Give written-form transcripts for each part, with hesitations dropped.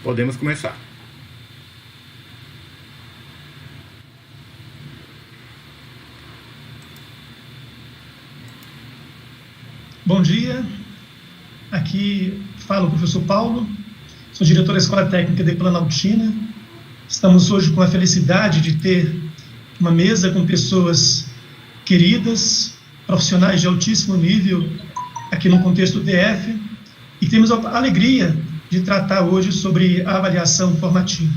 Podemos começar. Bom dia, aqui fala o professor Paulo, sou diretor da Escola Técnica de Planaltina. Estamos hoje com a felicidade de ter uma mesa com pessoas queridas, profissionais de altíssimo nível aqui no contexto DF, e temos a alegria de tratar hoje sobre a avaliação formativa.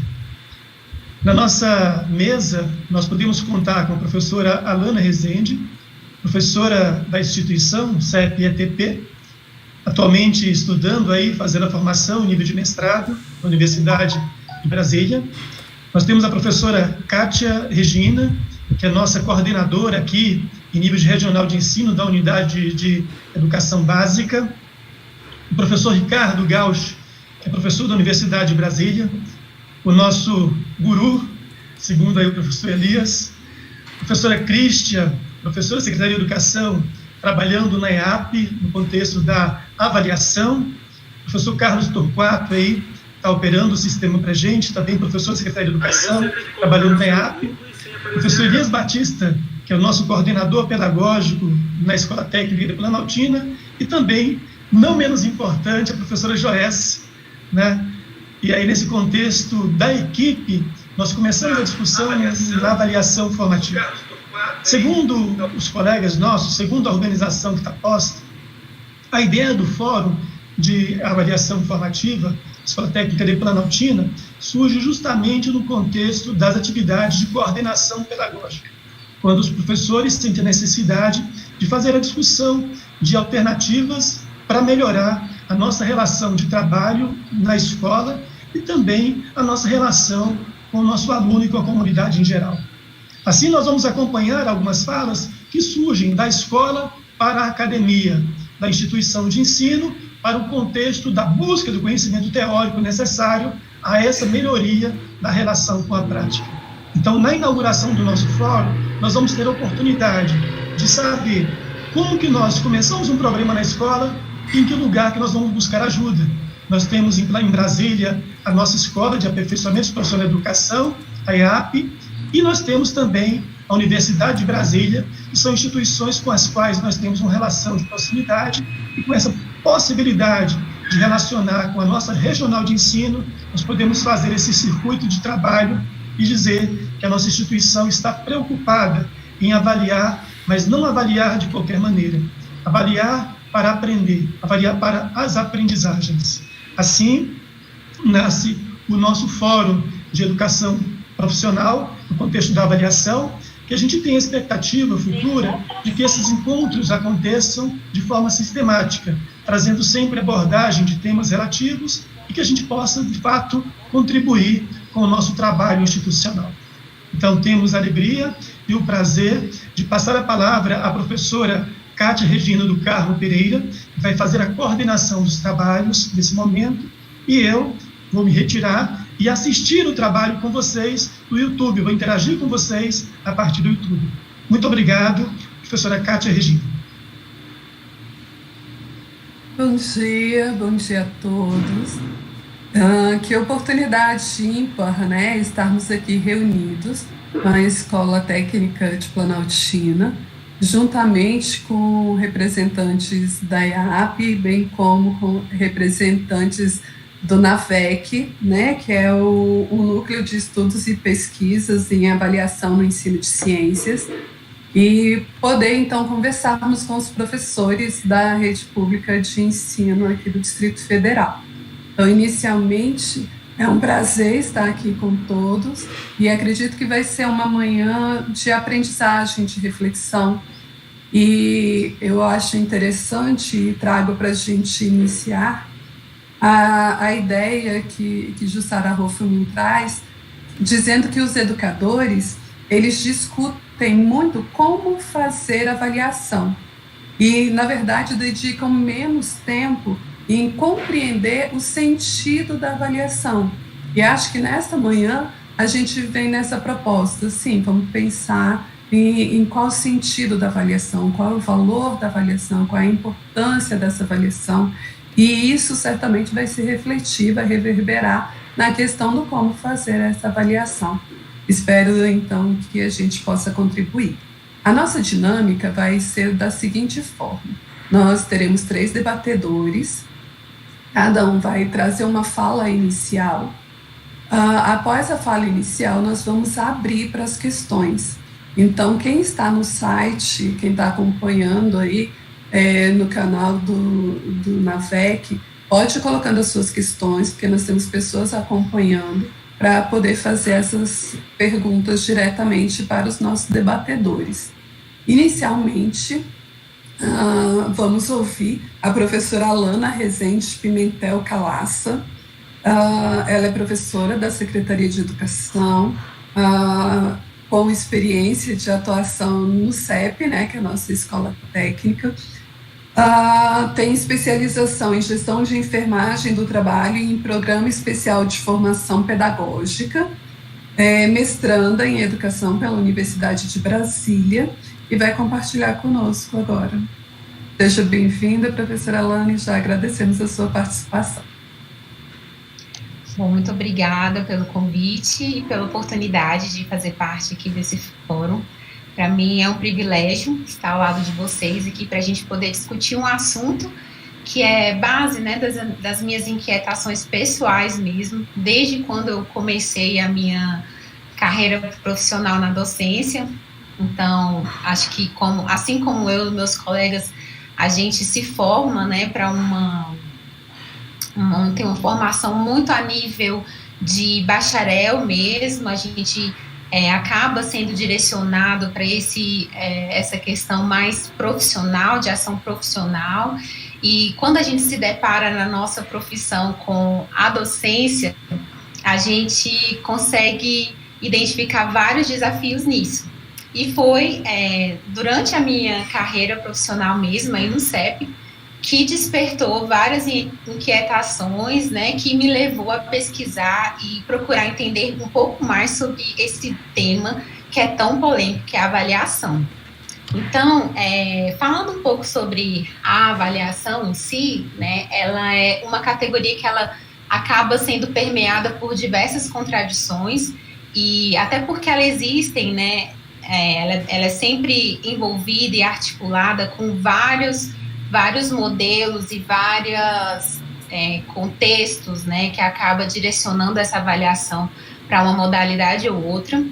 Na nossa mesa, nós podemos contar com a professora Alana Rezende, professora da instituição CEP-ETP, atualmente estudando aí, fazendo a formação em nível de mestrado na Universidade de Brasília. Nós temos a professora Kátia Regina, que é nossa coordenadora aqui em nível de regional de ensino da Unidade de Educação Básica. O professor Ricardo Gauch, que é professor da Universidade de Brasília. O nosso guru, segundo aí o professor Elias. A professora Cristia, professora da Secretaria de Educação, trabalhando na EAP, no contexto da avaliação. O professor Carlos Torquato aí, está operando o sistema para a gente, também professor da Secretaria de Educação, trabalhando na EAP. O professor Elias Batista, que é o nosso coordenador pedagógico na Escola Técnica de Planaltina, e também, não menos importante, a professora Joyce, né? E aí, nesse contexto da equipe, nós começamos a discussão na avaliação formativa. Segundo os colegas nossos, segundo a organização que está posta, a ideia do Fórum de Avaliação Formativa, Escola Técnica de Planaltina, surge justamente no contexto das atividades de coordenação pedagógica, quando os professores sentem a necessidade de fazer a discussão de alternativas para melhorar a nossa relação de trabalho na escola e também a nossa relação com o nosso aluno e com a comunidade em geral. Assim, nós vamos acompanhar algumas falas que surgem da escola para a academia, da instituição de ensino para o contexto da busca do conhecimento teórico necessário a essa melhoria da relação com a prática. Então, na inauguração do nosso fórum, nós vamos ter a oportunidade de saber como que nós começamos um problema na escola e em que lugar que nós vamos buscar ajuda. Nós temos em Brasília a nossa Escola de Aperfeiçoamento Profissional da Educação, a EAP, e nós temos também a Universidade de Brasília, que são instituições com as quais nós temos uma relação de proximidade, e com essa possibilidade de relacionar com a nossa regional de ensino, nós podemos fazer esse circuito de trabalho e dizer que a nossa instituição está preocupada em avaliar, mas não avaliar de qualquer maneira, avaliar para aprender, avaliar para as aprendizagens. Assim, nasce o nosso Fórum de Educação Profissional, no contexto da avaliação, que a gente tem a expectativa futura de que esses encontros aconteçam de forma sistemática, trazendo sempre abordagem de temas relativos e que a gente possa, de fato, contribuir com o nosso trabalho institucional. Então, temos a alegria e o prazer de passar a palavra à professora Kátia Regina do Carmo Pereira, que vai fazer a coordenação dos trabalhos nesse momento, e eu vou me retirar e assistir o trabalho com vocês no YouTube, vou interagir com vocês a partir do YouTube. Muito obrigado, professora Kátia Regina. Bom dia a todos. Que oportunidade ímpar, né, estarmos aqui reunidos na Escola Técnica de Planaltina, juntamente com representantes da IAP, bem como com representantes do NAVEC, né, que é o Núcleo de Estudos e Pesquisas em Avaliação no Ensino de Ciências, e poder, então, conversarmos com os professores da rede pública de ensino aqui do Distrito Federal. Então, inicialmente, é um prazer estar aqui com todos e acredito que vai ser uma manhã de aprendizagem, de reflexão, e eu acho interessante e trago para a gente iniciar a ideia que Jussara Hoffmann traz, dizendo que os educadores, eles discutem muito como fazer avaliação e, na verdade, dedicam menos tempo em compreender o sentido da avaliação. E acho que nesta manhã a gente vem nessa proposta, sim, vamos pensar em qual o sentido da avaliação, qual é o valor da avaliação, qual é a importância dessa avaliação, e isso certamente vai se refletir, vai reverberar na questão do como fazer essa avaliação. Espero, então, que a gente possa contribuir. A nossa dinâmica vai ser da seguinte forma: nós teremos 3 debatedores, cada um vai trazer uma fala inicial. Após a fala inicial, nós vamos abrir para as questões. Então, quem está no site, quem está acompanhando aí no canal do NAVEC, pode ir colocando as suas questões, porque nós temos pessoas acompanhando para poder fazer essas perguntas diretamente para os nossos debatedores. Inicialmente, vamos ouvir a professora Alana Rezende Pimentel Calaça. Ela é professora da Secretaria de Educação, com experiência de atuação no CEP, né, que é a nossa escola técnica. Tem especialização em gestão de enfermagem do trabalho e em programa especial de formação pedagógica, mestranda em educação pela Universidade de Brasília, e vai compartilhar conosco agora. Seja bem-vinda, professora Alana, e já agradecemos a sua participação. Bom, muito obrigada pelo convite e pela oportunidade de fazer parte aqui desse fórum. Para mim é um privilégio estar ao lado de vocês aqui para a gente poder discutir um assunto que é base, né, das minhas inquietações pessoais mesmo, desde quando eu comecei a minha carreira profissional na docência. Então, acho que assim como eu e meus colegas, a gente se forma, né, para tem uma formação muito a nível de bacharel mesmo, a gente acaba sendo direcionado para essa questão mais profissional, de ação profissional, e quando a gente se depara na nossa profissão com a docência, a gente consegue identificar vários desafios nisso. E foi durante a minha carreira profissional mesmo, aí no CEP, que despertou várias inquietações, né, que me levou a pesquisar e procurar entender um pouco mais sobre esse tema que é tão polêmico, que é a avaliação. Então, falando um pouco sobre a avaliação em si, né, ela é uma categoria que ela acaba sendo permeada por diversas contradições, e até porque ela existem, né, ela é sempre envolvida e articulada com vários modelos e vários contextos, né, que acaba direcionando essa avaliação para uma modalidade ou outra.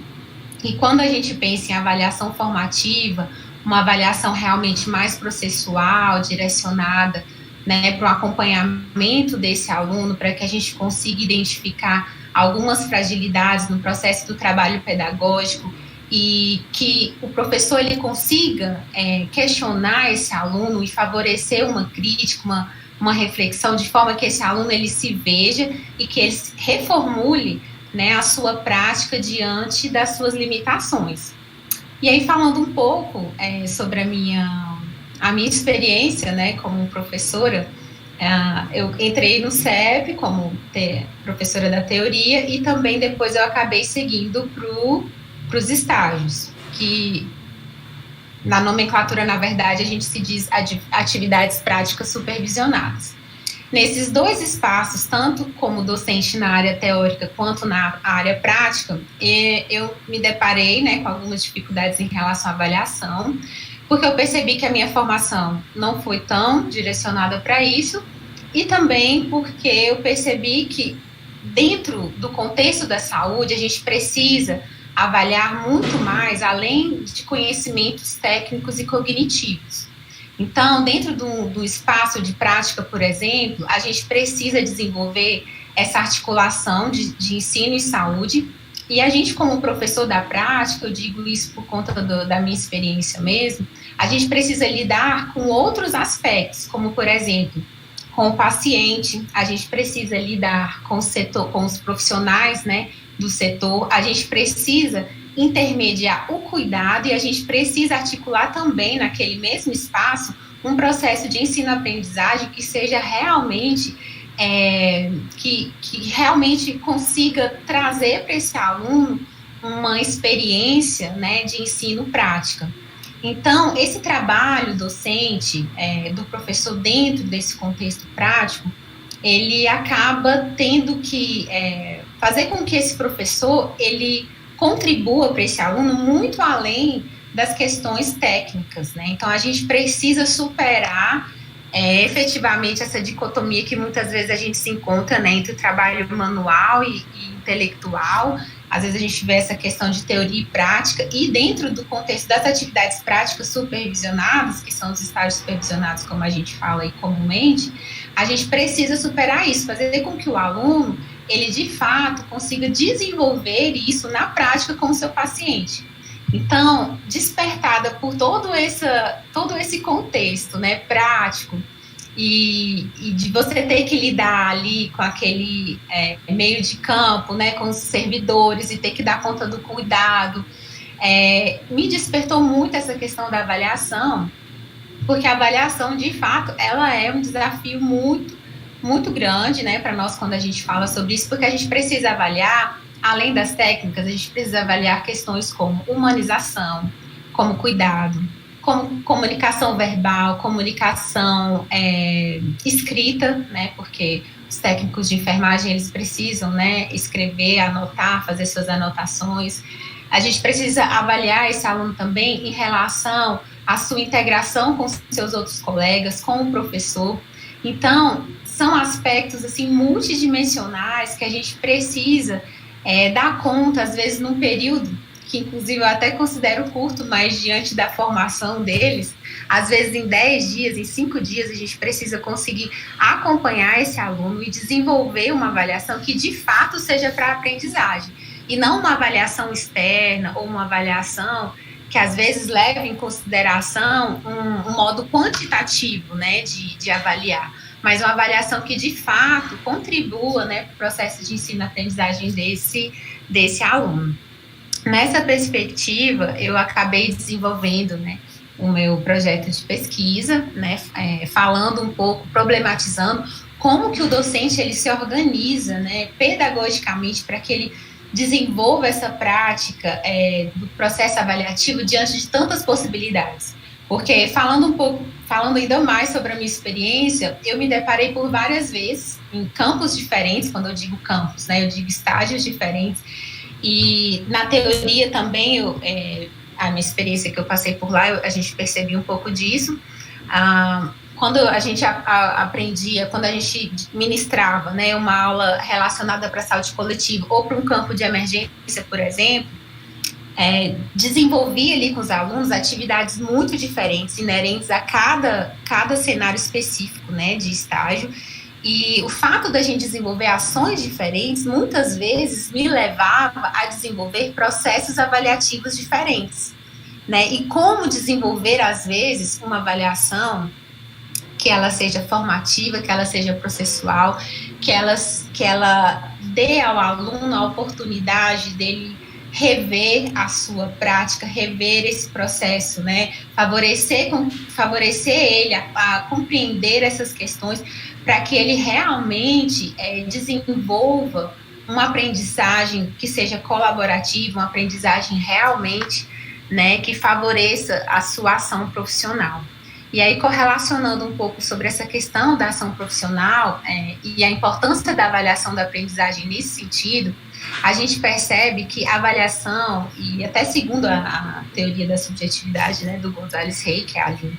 E quando a gente pensa em avaliação formativa, uma avaliação realmente mais processual, direcionada, né, para o acompanhamento desse aluno, para que a gente consiga identificar algumas fragilidades no processo do trabalho pedagógico e que o professor ele consiga questionar esse aluno e favorecer uma crítica, uma reflexão, de forma que esse aluno ele se veja e que ele reformule, né, a sua prática diante das suas limitações. E aí, falando um pouco sobre a minha experiência, né, como professora, eu entrei no CEP como professora da teoria e também depois eu acabei seguindo para os estágios, que na nomenclatura, na verdade, a gente se diz atividades práticas supervisionadas. Nesses dois espaços, tanto como docente na área teórica quanto na área prática, eu me deparei, né, com algumas dificuldades em relação à avaliação, porque eu percebi que a minha formação não foi tão direcionada para isso, e também porque eu percebi que dentro do contexto da saúde, a gente precisa avaliar muito mais, além de conhecimentos técnicos e cognitivos. Então, dentro do espaço de prática, por exemplo, a gente precisa desenvolver essa articulação de ensino e saúde, e a gente, como professor da prática, eu digo isso por conta da minha experiência mesmo, a gente precisa lidar com outros aspectos, como, por exemplo, com o paciente, a gente precisa lidar com o setor, com os profissionais, né, do setor, a gente precisa intermediar o cuidado e a gente precisa articular também naquele mesmo espaço um processo de ensino-aprendizagem que seja realmente, que realmente consiga trazer para esse aluno uma experiência, né, de ensino prática. Então, esse trabalho docente do professor dentro desse contexto prático, ele acaba tendo que fazer com que esse professor, ele contribua para esse aluno muito além das questões técnicas, né? Então, a gente precisa superar efetivamente essa dicotomia que muitas vezes a gente se encontra, né, entre o trabalho manual e intelectual. Às vezes a gente vê essa questão de teoria e prática, e dentro do contexto das atividades práticas supervisionadas, que são os estágios supervisionados, como a gente fala aí comumente, a gente precisa superar isso, fazer com que o aluno, ele de fato consiga desenvolver isso na prática com o seu paciente. Então, despertada por todo esse contexto, né, prático, e de você ter que lidar ali com aquele meio de campo, né, com os servidores, e ter que dar conta do cuidado, me despertou muito essa questão da avaliação, porque a avaliação, de fato, ela é um desafio muito, muito grande, né, para nós quando a gente fala sobre isso, porque a gente precisa avaliar, além das técnicas, a gente precisa avaliar questões como humanização, como cuidado, como comunicação verbal, comunicação escrita, né, porque os técnicos de enfermagem, eles precisam, né, escrever, anotar, fazer suas anotações. A gente precisa avaliar esse aluno também em relação à sua integração com seus outros colegas, com o professor. Então, são aspectos, assim, multidimensionais que a gente precisa dar conta, às vezes, num período que, inclusive, eu até considero curto, mas diante da formação deles, às vezes, em 10 dias, em 5 dias, a gente precisa conseguir acompanhar esse aluno e desenvolver uma avaliação que, de fato, seja para aprendizagem, e não uma avaliação externa ou uma avaliação que, às vezes, leve em consideração um modo quantitativo, né, de avaliar, mas uma avaliação que, de fato, contribua, né, para o processo de ensino-aprendizagem desse aluno. Nessa perspectiva, eu acabei desenvolvendo, né, o meu projeto de pesquisa, né, falando um pouco, problematizando como que o docente ele se organiza, né, pedagogicamente, para que ele desenvolva essa prática do processo avaliativo diante de tantas possibilidades. Porque falando ainda mais sobre a minha experiência, eu me deparei por várias vezes em campos diferentes. Quando eu digo campos, né, eu digo estágios diferentes, e na teoria também, a minha experiência que eu passei por lá, a gente percebia um pouco disso. Quando a gente aprendia, quando a gente ministrava, né, uma aula relacionada para a saúde coletiva ou para um campo de emergência, por exemplo, desenvolvia ali com os alunos atividades muito diferentes, inerentes a cada cenário específico, né, de estágio. E o fato da gente desenvolver ações diferentes, muitas vezes me levava a desenvolver processos avaliativos diferentes, né? E como desenvolver, às vezes, uma avaliação que ela seja formativa, que ela seja processual, que ela dê ao aluno a oportunidade dele rever a sua prática, rever esse processo, né? Favorecer ele a compreender essas questões, para que ele realmente desenvolva uma aprendizagem que seja colaborativa, uma aprendizagem realmente, né, que favoreça a sua ação profissional. E aí, correlacionando um pouco sobre essa questão da ação profissional e a importância da avaliação da aprendizagem nesse sentido, a gente percebe que a avaliação, e até segundo a teoria da subjetividade, né, do Gonzalez Rey, que é a linha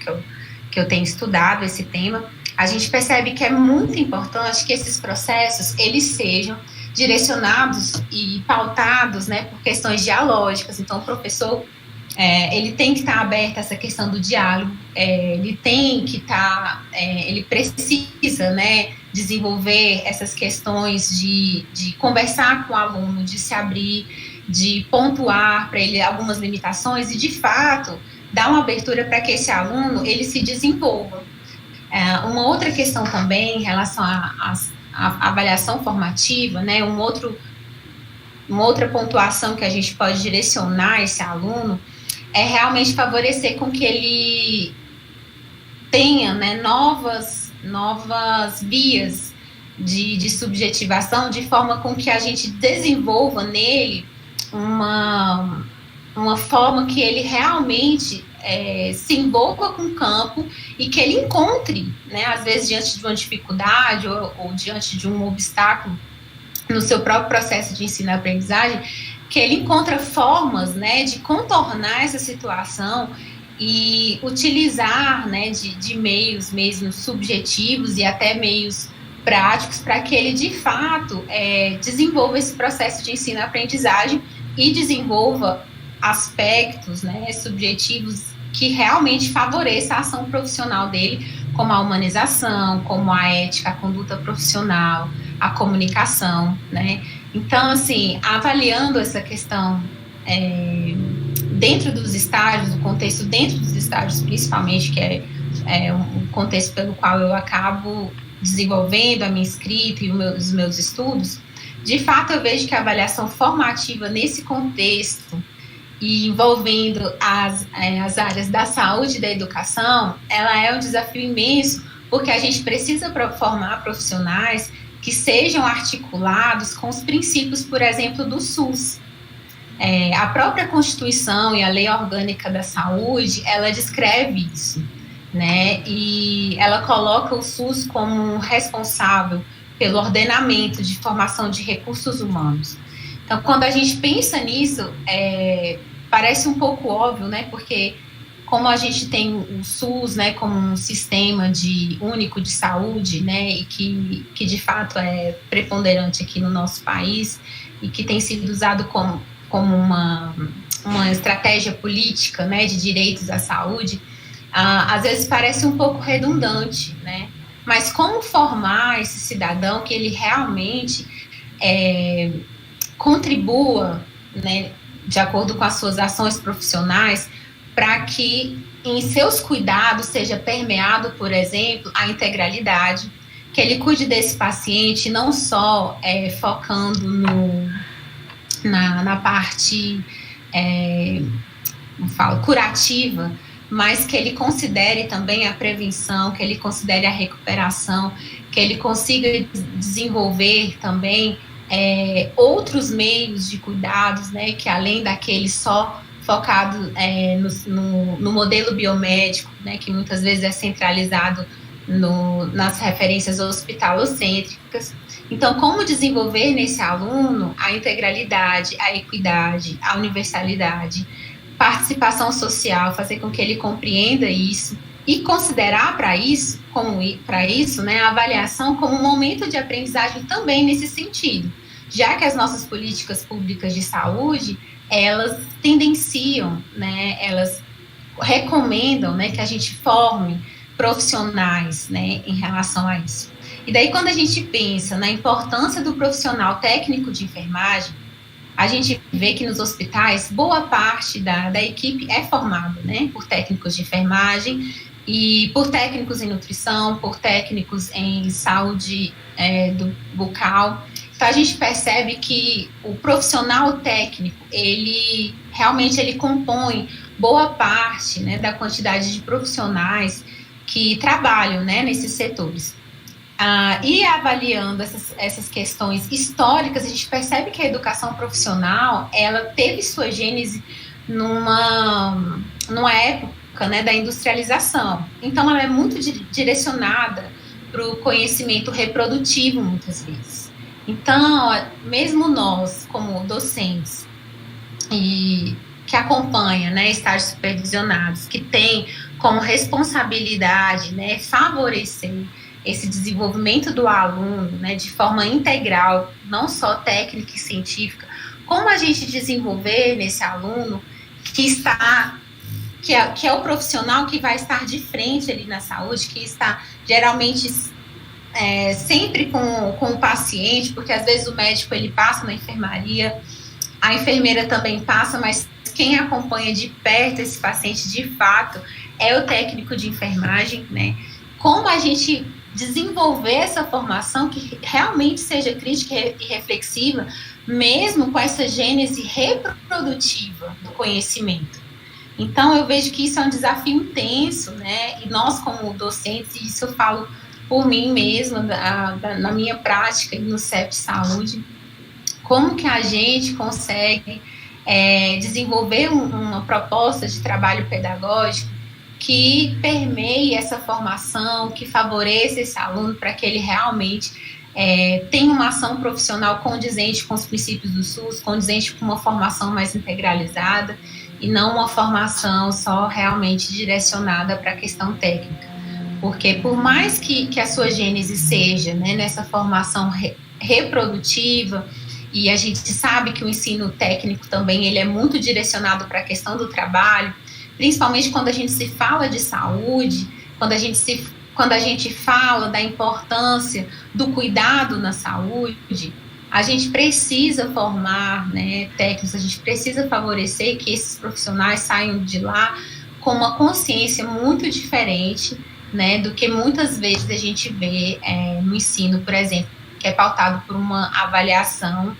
que eu tenho estudado esse tema, a gente percebe que é muito importante que esses processos, eles sejam direcionados e pautados, né, por questões dialógicas. Então, o professor, ele tem que estar aberto a essa questão do diálogo, ele tem que estar, ele precisa, né, desenvolver essas questões de conversar com o aluno, de se abrir, de pontuar para ele algumas limitações e, de fato, dar uma abertura para que esse aluno, ele se desenvolva. Uma outra questão também em relação à avaliação formativa, né, uma outra pontuação que a gente pode direcionar esse aluno é realmente favorecer com que ele tenha, né, novas vias de subjetivação, de forma com que a gente desenvolva nele uma forma que ele realmente se envolva com o campo e que ele encontre, né, às vezes diante de uma dificuldade ou diante de um obstáculo no seu próprio processo de ensino e aprendizagem, que ele encontra formas, né, de contornar essa situação e utilizar, né, de meios mesmo subjetivos e até meios práticos para que ele, de fato, desenvolva esse processo de ensino e aprendizagem e desenvolva aspectos, né, subjetivos que realmente favoreçam a ação profissional dele, como a humanização, como a ética, a conduta profissional, a comunicação, né? Então, assim, avaliando essa questão dentro dos estágios, o contexto dentro dos estágios, principalmente, que é um contexto pelo qual eu acabo desenvolvendo a minha escrita e os meus estudos, de fato eu vejo que a avaliação formativa nesse contexto e envolvendo as áreas da saúde e da educação, ela é um desafio imenso, porque a gente precisa formar profissionais que sejam articulados com os princípios, por exemplo, do SUS. A própria Constituição e a Lei Orgânica da Saúde, ela descreve isso, né? E ela coloca o SUS como responsável pelo ordenamento de formação de recursos humanos. Então, quando a gente pensa nisso, parece um pouco óbvio, né? Porque como a gente tem o SUS, né, como um sistema único de saúde, né, e que de fato é preponderante aqui no nosso país e que tem sido usado como uma estratégia política, né, de direitos à saúde, às vezes parece um pouco redundante, né? Mas como formar esse cidadão que ele realmente contribua, né, de acordo com as suas ações profissionais, para que em seus cuidados seja permeado, por exemplo, a integralidade, que ele cuide desse paciente não só focando na parte curativa, mas que ele considere também a prevenção, que ele considere a recuperação, que ele consiga desenvolver também outros meios de cuidados, né, que além daquele só focado no modelo biomédico, né, que muitas vezes é centralizado nas referências hospitalocêntricas. Então, como desenvolver nesse aluno a integralidade, a equidade, a universalidade, participação social, fazer com que ele compreenda isso e considerar para isso, né, a avaliação como um momento de aprendizagem também nesse sentido, já que as nossas políticas públicas de saúde, elas tendenciam, né, elas recomendam, né, que a gente forme profissionais, né, em relação a isso. E daí, quando a gente pensa na importância do profissional técnico de enfermagem, a gente vê que nos hospitais, boa parte da equipe é formada, né, por técnicos de enfermagem e por técnicos em nutrição, por técnicos em saúde bucal. Então, a gente percebe que o profissional técnico, ele realmente compõe boa parte, né, da quantidade de profissionais que trabalham, né, nesses setores. E avaliando essas questões históricas, a gente percebe que a educação profissional, ela teve sua gênese numa época, né, da industrialização. Então, ela é muito direcionada para o conhecimento reprodutivo, muitas vezes. Então, mesmo nós, como docentes, e que acompanha, né, estágios supervisionados, que tem como responsabilidade, né, favorecer esse desenvolvimento do aluno, né, de forma integral, não só técnica e científica, como a gente desenvolver nesse aluno que é o profissional que vai estar de frente ali na saúde, que está geralmente sempre com o paciente, porque às vezes o médico ele passa na enfermaria, a enfermeira também passa, mas quem acompanha de perto esse paciente de fato é o técnico de enfermagem, né? Como a gente desenvolver essa formação que realmente seja crítica e reflexiva, mesmo com essa gênese reprodutiva do conhecimento. Então, eu vejo que isso é um desafio intenso, né? E nós, como docentes, e isso eu falo por mim mesma, na minha prática no CEP Saúde, como que a gente consegue desenvolver uma proposta de trabalho pedagógico que permeie essa formação, que favoreça esse aluno para que ele realmente tenha uma ação profissional condizente com os princípios do SUS, condizente com uma formação mais integralizada e não uma formação só realmente direcionada para a questão técnica. Porque por mais que a sua gênese seja, né, nessa formação reprodutiva, e a gente sabe que o ensino técnico também ele é muito direcionado para a questão do trabalho, principalmente quando a gente se fala de saúde, quando a gente fala da importância do cuidado na saúde, a gente precisa formar, né, técnicos, a gente precisa favorecer que esses profissionais saiam de lá com uma consciência muito diferente, né, do que muitas vezes a gente vê no ensino, por exemplo, que é pautado por uma avaliação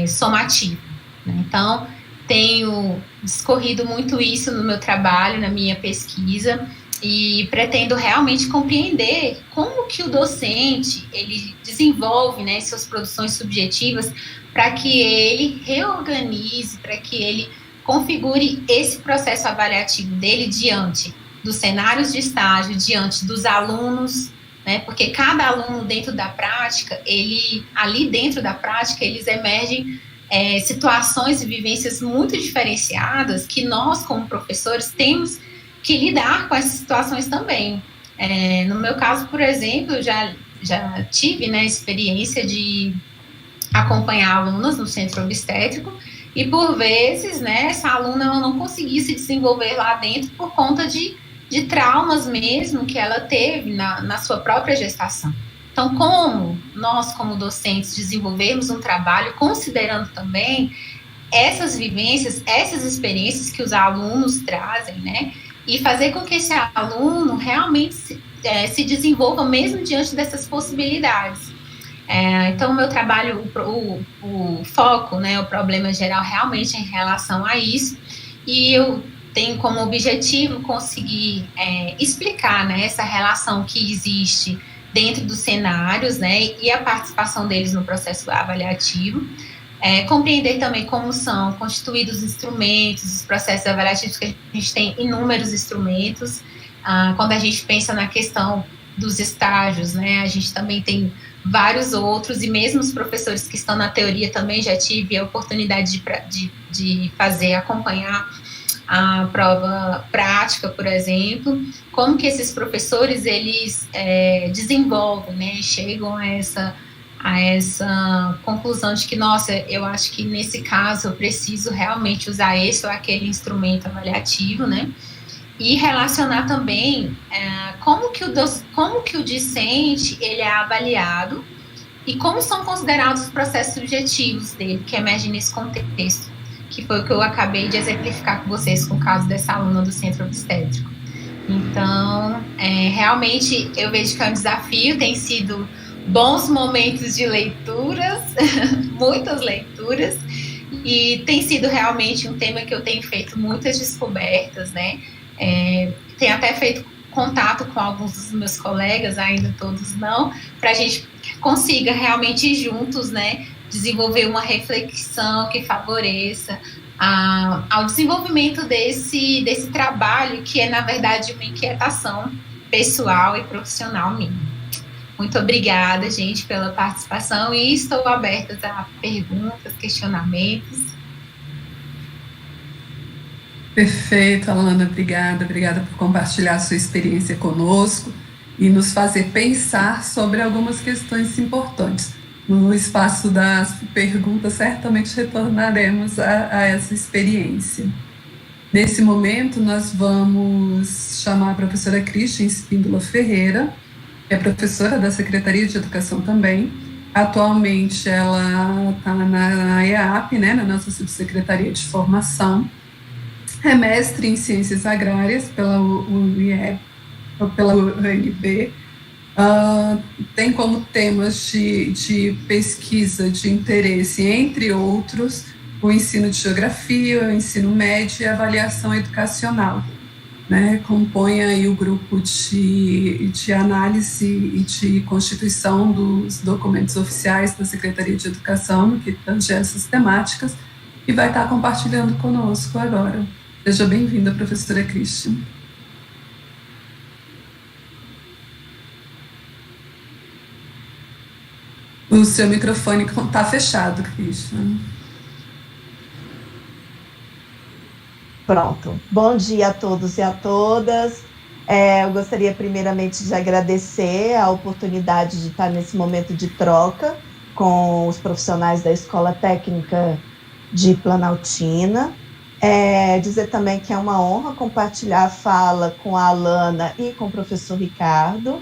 somativa, né? Então, tenho discorrido muito isso no meu trabalho, na minha pesquisa, e pretendo realmente compreender como que o docente, ele desenvolve, né, suas produções subjetivas para que ele reorganize, para que ele configure esse processo avaliativo dele diante dos cenários de estágio, diante dos alunos, né, porque cada aluno dentro da prática, ali dentro da prática, eles emergem situações e vivências muito diferenciadas que nós, como professores, temos que lidar com essas situações também. No meu caso, por exemplo, eu já tive, né, experiência de acompanhar alunas no centro obstétrico e, por vezes, né, essa aluna ela não conseguia se desenvolver lá dentro por conta de traumas mesmo que ela teve na sua própria gestação. Então, como nós, como docentes, desenvolvermos um trabalho considerando também essas vivências, essas experiências que os alunos trazem, né? E fazer com que esse aluno realmente se desenvolva mesmo diante dessas possibilidades. Então, o meu trabalho, o foco, né, o problema geral realmente é em relação a isso, e eu tenho como objetivo conseguir explicar, né, essa relação que existe dentro dos cenários, né, e a participação deles no processo avaliativo, compreender também como são constituídos os instrumentos, os processos avaliativos, que a gente tem inúmeros instrumentos. Quando a gente pensa na questão dos estágios, né, a gente também tem vários outros, e mesmo os professores que estão na teoria também já tive a oportunidade de acompanhar a prova prática, por exemplo, como que esses professores, eles desenvolvem, né, chegam a essa conclusão de que, nossa, eu acho que nesse caso eu preciso realmente usar esse ou aquele instrumento avaliativo, né, e relacionar também como que o discente, ele é avaliado e como são considerados os processos subjetivos dele, que emergem nesse contexto, que foi o que eu acabei de exemplificar com vocês com o caso dessa aluna do centro obstétrico. Então, realmente, eu vejo que é um desafio, tem sido bons momentos de leituras, muitas leituras, e tem sido realmente um tema que eu tenho feito muitas descobertas, né? Tenho até feito contato com alguns dos meus colegas, ainda todos não, para a gente consiga realmente juntos, né, desenvolver uma reflexão que favoreça ao desenvolvimento desse trabalho, que é, na verdade, uma inquietação pessoal e profissional minha. Muito obrigada, gente, pela participação, e estou aberta a perguntas, questionamentos. Perfeito, Alana, obrigada por compartilhar a sua experiência conosco e nos fazer pensar sobre algumas questões importantes. No espaço das perguntas, certamente retornaremos a essa experiência. Nesse momento, nós vós chamar a professora Christian Espíndola Ferreira, que é professora da Secretaria de Educação também. Atualmente, ela está na EAP, né, na nossa Subsecretaria de Formação. É mestre em Ciências Agrárias pela UNB, tem como temas de pesquisa de interesse, entre outros, o ensino de geografia, o ensino médio e a avaliação educacional, né? Compõe aí o grupo de análise e de constituição dos documentos oficiais da Secretaria de Educação, que tange essas temáticas, e vai estar compartilhando conosco agora. Seja bem-vinda, professora Christian. O seu microfone está fechado, Christian. Pronto. Bom dia a todos e a todas. Eu gostaria primeiramente de agradecer a oportunidade de estar nesse momento de troca com os profissionais da Escola Técnica de Planaltina. Dizer também que é uma honra compartilhar a fala com a Alana e com o professor Ricardo.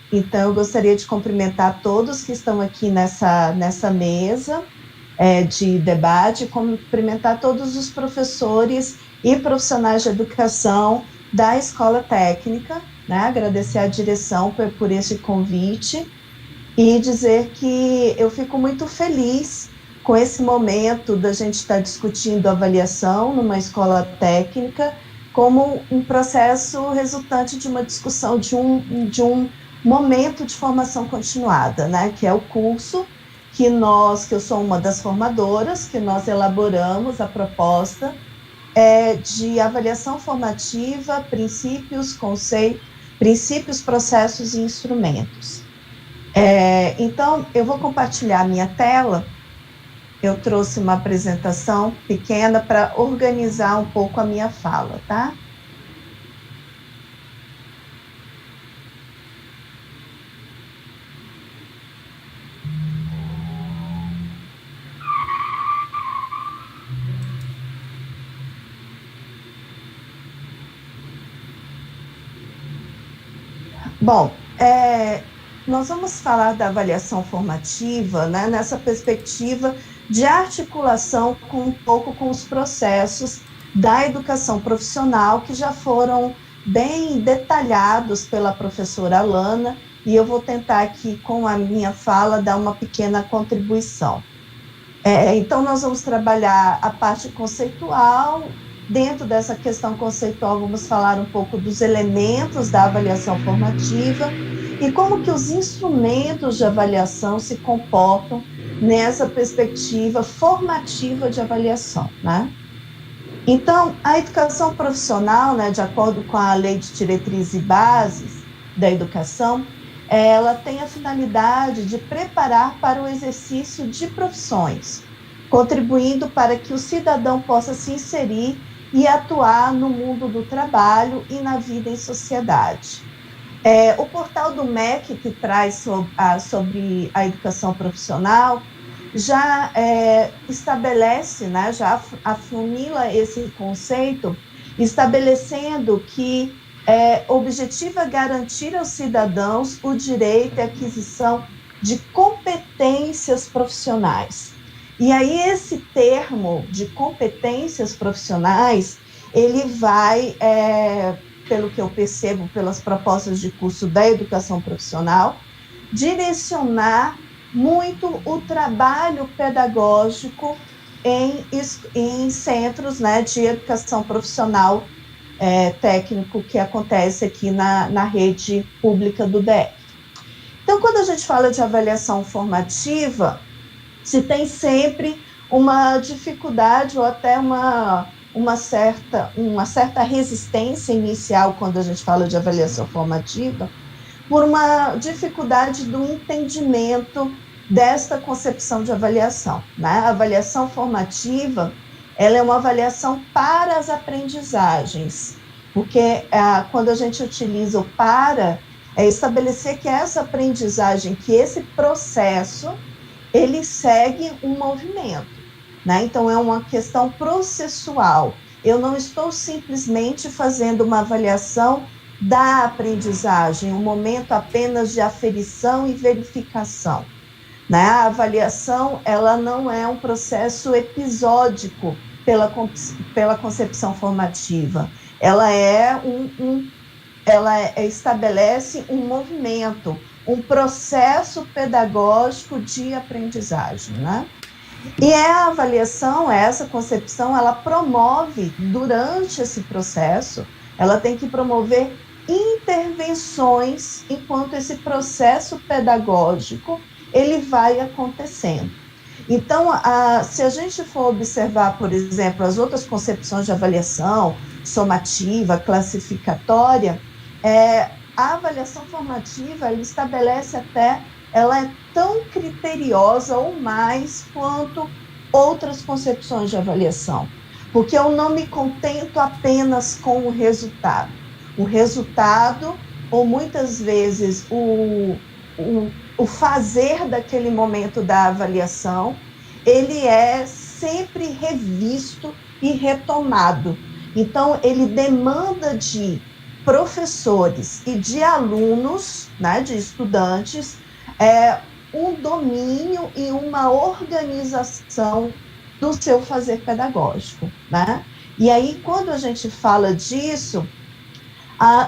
Então, eu gostaria de cumprimentar todos que estão aqui nessa mesa de debate, cumprimentar todos os professores e profissionais de educação da Escola Técnica, né? Agradecer à direção por esse convite e dizer que eu fico muito feliz com esse momento da gente estar discutindo avaliação numa escola técnica como um processo resultante de uma discussão de um momento de formação continuada, né, que é o curso que eu sou uma das formadoras, que nós elaboramos a proposta de avaliação formativa, princípios, conceitos, princípios, processos e instrumentos. Então, eu vou compartilhar a minha tela. Eu trouxe uma apresentação pequena para organizar um pouco a minha fala, tá? Bom, nós vamos falar da avaliação formativa, né, nessa perspectiva de articulação um pouco com os processos da educação profissional, que já foram bem detalhados pela professora Alana, e eu vou tentar aqui, com a minha fala, dar uma pequena contribuição. Então, nós vamos trabalhar a parte conceitual. Dentro dessa questão conceitual, vamos falar um pouco dos elementos da avaliação formativa e como que os instrumentos de avaliação se comportam nessa perspectiva formativa de avaliação, né? Então, a educação profissional, né, de acordo com a Lei de Diretrizes e Bases da Educação, ela tem a finalidade de preparar para o exercício de profissões, contribuindo para que o cidadão possa se inserir e atuar no mundo do trabalho e na vida em sociedade. O portal do MEC, que traz sobre a educação profissional, já estabelece, né, já afunila esse conceito, estabelecendo que o objetivo é garantir aos cidadãos o direito à aquisição de competências profissionais. E aí esse termo de competências profissionais, ele vai, pelo que eu percebo pelas propostas de curso da educação profissional, direcionar muito o trabalho pedagógico em centros, né, de educação profissional técnico que acontece aqui na rede pública do DF. Então, quando a gente fala de avaliação formativa, se tem sempre uma dificuldade ou até uma certa resistência inicial quando a gente fala de avaliação formativa, por uma dificuldade do entendimento desta concepção de avaliação, né? A avaliação formativa, ela é uma avaliação para as aprendizagens, porque quando a gente utiliza o para, é estabelecer que essa aprendizagem, que esse processo, ele segue um movimento, né? Então, é uma questão processual. Eu não estou simplesmente fazendo uma avaliação da aprendizagem, um momento apenas de aferição e verificação, né? A avaliação, ela não é um processo episódico pela concepção formativa. Ela estabelece um movimento, um processo pedagógico de aprendizagem, né? E a avaliação, essa concepção, ela promove, durante esse processo, ela tem que promover intervenções enquanto esse processo pedagógico, ele vai acontecendo. Então, se a gente for observar, por exemplo, as outras concepções de avaliação, somativa, classificatória, a avaliação formativa, ela estabelece ela é tão criteriosa ou mais quanto outras concepções de avaliação, porque eu não me contento apenas com o resultado. O resultado, ou muitas vezes o fazer daquele momento da avaliação, ele é sempre revisto e retomado. Então, ele demanda de professores e de alunos, né, de estudantes, um domínio e uma organização do seu fazer pedagógico, né? E aí, quando a gente fala disso,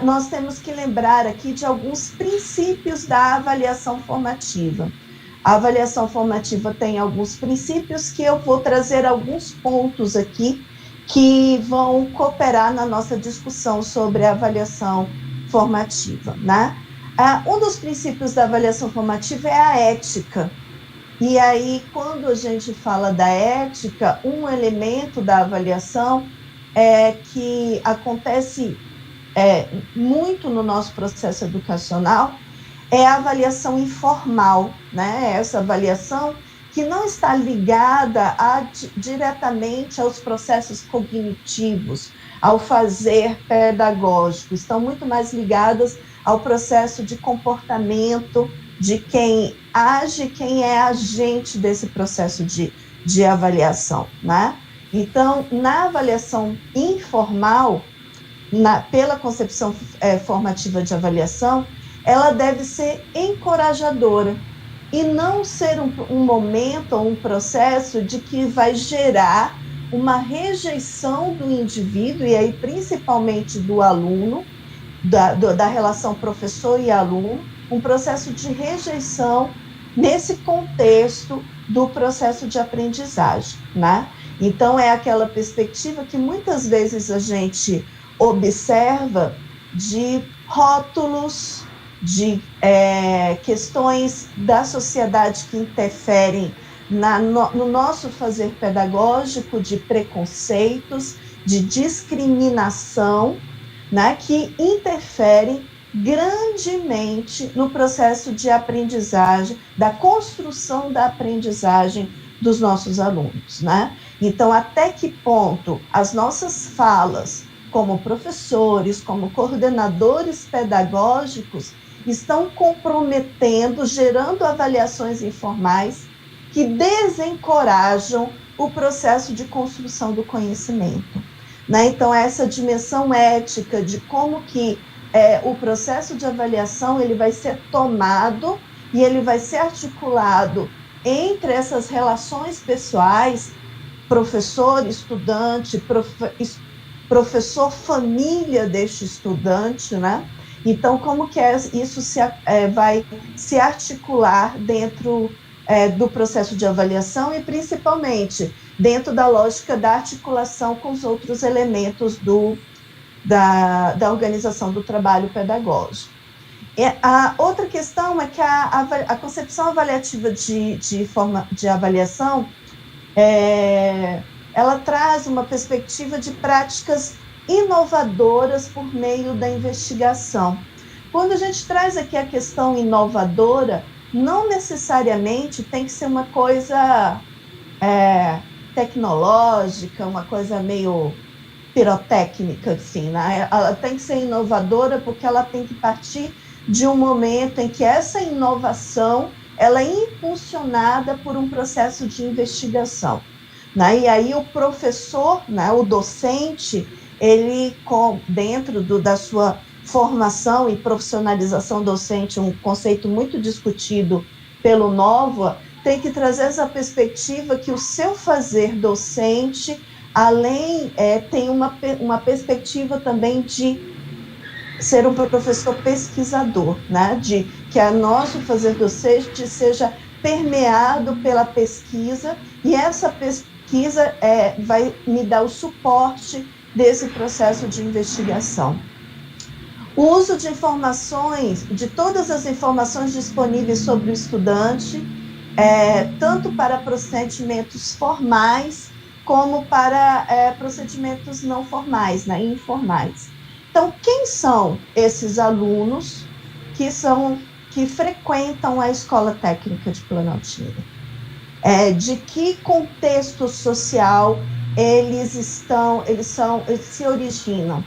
nós temos que lembrar aqui de alguns princípios da avaliação formativa. A avaliação formativa tem alguns princípios que eu vou trazer alguns pontos aqui que vão cooperar na nossa discussão sobre a avaliação formativa, né? Um dos princípios da avaliação formativa é a ética. E aí, quando a gente fala da ética, um elemento da avaliação que acontece muito no nosso processo educacional é a avaliação informal, né? Essa avaliação que não está ligada diretamente aos processos cognitivos, ao fazer pedagógico, estão muito mais ligadas ao processo de comportamento de quem age, quem é agente desse processo de avaliação, né? Então, na avaliação informal, pela concepção formativa de avaliação, ela deve ser encorajadora e não ser um momento ou um processo de que vai gerar uma rejeição do indivíduo, e aí principalmente do aluno, da relação professor e aluno, um processo de rejeição nesse contexto do processo de aprendizagem, né? Então, é aquela perspectiva que muitas vezes a gente observa de rótulos, de questões da sociedade que interferem no nosso fazer pedagógico, de preconceitos, de discriminação, né, que interferem grandemente no processo de aprendizagem, da construção da aprendizagem dos nossos alunos, né? Então, até que ponto as nossas falas, como professores, como coordenadores pedagógicos, estão comprometendo, gerando avaliações informais que desencorajam o processo de construção do conhecimento, né? Então, essa dimensão ética de como que o processo de avaliação ele vai ser tomado e ele vai ser articulado entre essas relações pessoais, professor, estudante, professor, família deste estudante, né? Então, como que isso vai se articular dentro do processo de avaliação e, principalmente, dentro da lógica da articulação com os outros elementos da organização do trabalho pedagógico. A outra questão é que a concepção avaliativa de avaliação, ela traz uma perspectiva de práticas inovadoras por meio da investigação. Quando a gente traz aqui a questão inovadora, não necessariamente tem que ser uma coisa tecnológica, uma coisa meio pirotécnica, assim, né? Ela tem que ser inovadora porque ela tem que partir de um momento em que essa inovação ela é impulsionada por um processo de investigação, né? E aí o professor, né, o docente, ele, dentro da sua formação e profissionalização docente, um conceito muito discutido pelo Nova, tem que trazer essa perspectiva que o seu fazer docente, além, tem uma perspectiva também de ser um professor pesquisador, né? De que o nosso fazer docente seja permeado pela pesquisa, e essa pesquisa vai me dar o suporte desse processo de investigação. O uso de informações, de todas as informações disponíveis sobre o estudante, tanto para procedimentos formais, como para procedimentos não formais, né, informais. Então, quem são esses alunos que frequentam a Escola Técnica de Planaltina? De que contexto social eles se originam?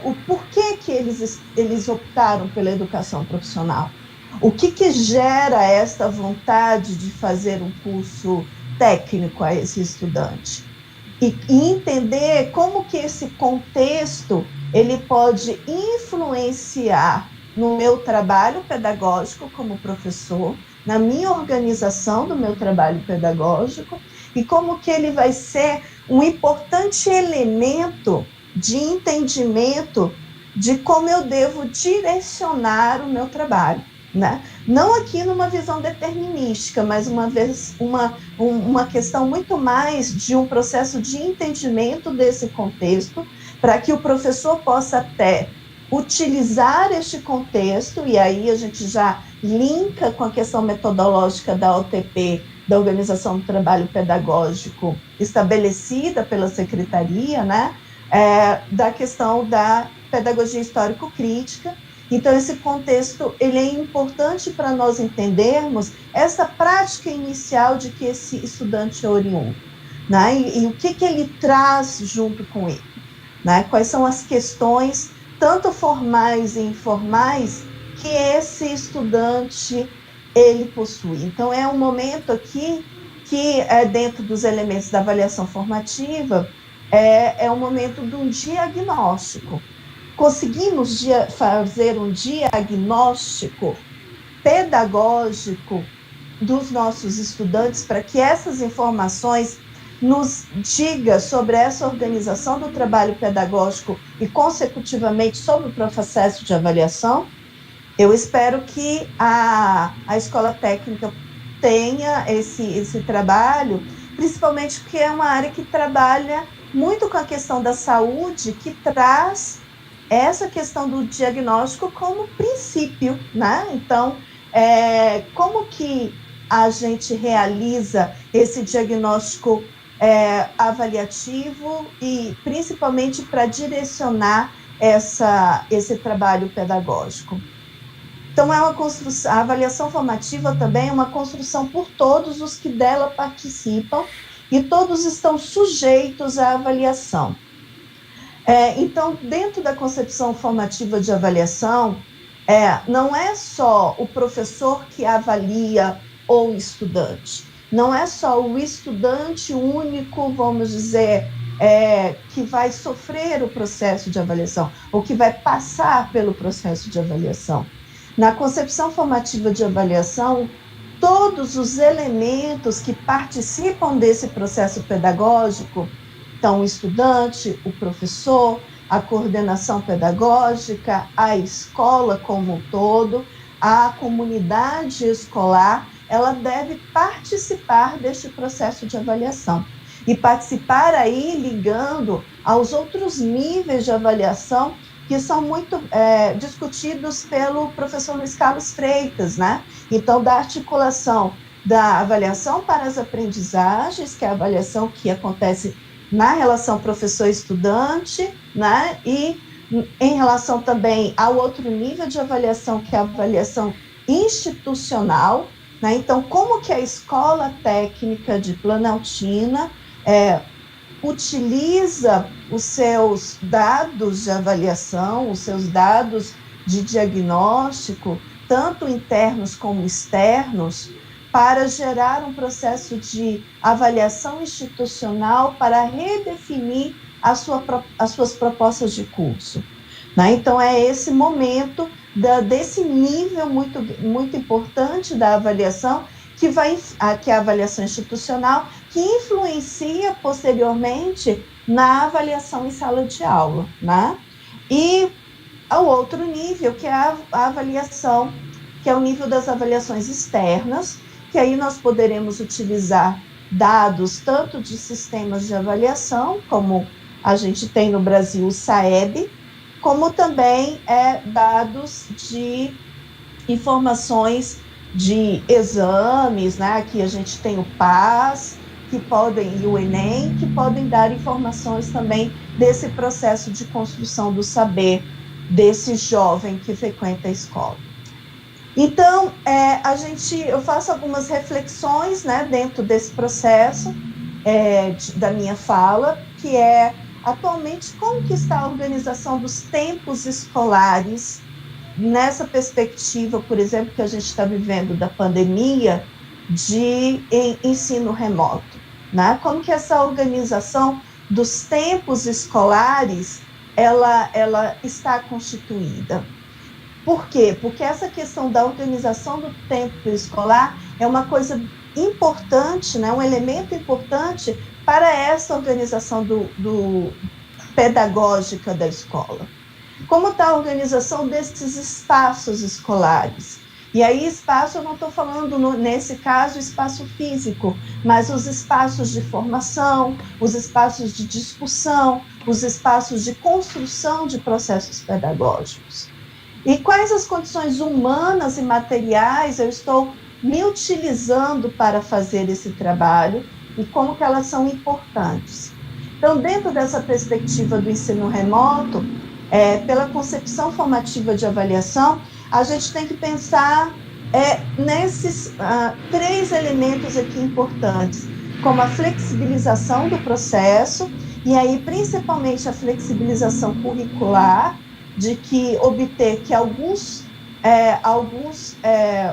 O porquê que eles optaram pela educação profissional? O que gera esta vontade de fazer um curso técnico a esse estudante? E entender como que esse contexto ele pode influenciar no meu trabalho pedagógico como professor, na minha organização do meu trabalho pedagógico, e como que ele vai ser um importante elemento de entendimento de como eu devo direcionar o meu trabalho, né? Não aqui numa visão determinística, mas uma questão muito mais de um processo de entendimento desse contexto, para que o professor possa até utilizar este contexto, e aí a gente já linka com a questão metodológica da OTP, da Organização do Trabalho Pedagógico, estabelecida pela Secretaria, né? Da questão da pedagogia histórico-crítica. Então, esse contexto ele é importante para nós entendermos essa prática inicial de que esse estudante é oriundo, né? E o que ele traz junto com ele, né? Quais são as questões, tanto formais e informais, que esse estudante ele possui. Então, é um momento aqui que, dentro dos elementos da avaliação formativa, é um momento de um diagnóstico. Conseguimos fazer um diagnóstico pedagógico dos nossos estudantes para que essas informações nos diga sobre essa organização do trabalho pedagógico e, consecutivamente, sobre o processo de avaliação? Eu espero que a Escola Técnica tenha esse trabalho, principalmente porque é uma área que trabalha muito com a questão da saúde, que traz essa questão do diagnóstico como princípio, né? Então, como que a gente realiza esse diagnóstico avaliativo e principalmente para direcionar esse trabalho pedagógico? Então, a avaliação formativa também é uma construção por todos os que dela participam e todos estão sujeitos à avaliação. Então, dentro da concepção formativa de avaliação, não é só o professor que avalia o estudante, não é só o estudante único, vamos dizer, que vai sofrer o processo de avaliação, ou que vai passar pelo processo de avaliação. Na concepção formativa de avaliação, todos os elementos que participam desse processo pedagógico, então o estudante, o professor, a coordenação pedagógica, a escola como um todo, a comunidade escolar, ela deve participar deste processo de avaliação. E participar aí ligando aos outros níveis de avaliação que são muito discutidos pelo professor Luiz Carlos Freitas, né? Então, da articulação da avaliação para as aprendizagens, que é a avaliação que acontece na relação professor-estudante, né? E em relação também ao outro nível de avaliação, que é a avaliação institucional, né? Então, como que a Escola Técnica de Planaltina utiliza os seus dados de avaliação, os seus dados de diagnóstico, tanto internos como externos, para gerar um processo de avaliação institucional para redefinir as suas propostas de curso, né? Então, é esse momento desse nível muito, muito importante da avaliação, que é a avaliação institucional, que influencia posteriormente na avaliação em sala de aula, né? E ao outro nível, que é a avaliação, que é o nível das avaliações externas, que aí nós poderemos utilizar dados tanto de sistemas de avaliação, como a gente tem no Brasil o SAEB, como também dados de informações de exames, né? Aqui a gente tem o PAS, e o Enem, que podem dar informações também desse processo de construção do saber desse jovem que frequenta a escola. Então, eu faço algumas reflexões, né, dentro desse processo da minha fala, que é, atualmente, como que está a organização dos tempos escolares nessa perspectiva, por exemplo, que a gente está vivendo da pandemia, de ensino remoto, né? Como que essa organização dos tempos escolares, ela está constituída? Por quê? Porque essa questão da organização do tempo escolar é uma coisa importante, né? Um elemento importante para essa organização pedagógica da escola. Como está a organização desses espaços escolares? E aí, espaço, eu não estou falando, nesse caso, espaço físico, mas os espaços de formação, os espaços de discussão, os espaços de construção de processos pedagógicos. E quais as condições humanas e materiais eu estou me utilizando para fazer esse trabalho e como que elas são importantes. Então, dentro dessa perspectiva do ensino remoto, pela concepção formativa de avaliação, a gente tem que pensar nesses 3 elementos aqui importantes, como a flexibilização do processo, e aí principalmente a flexibilização curricular, de que obter que alguns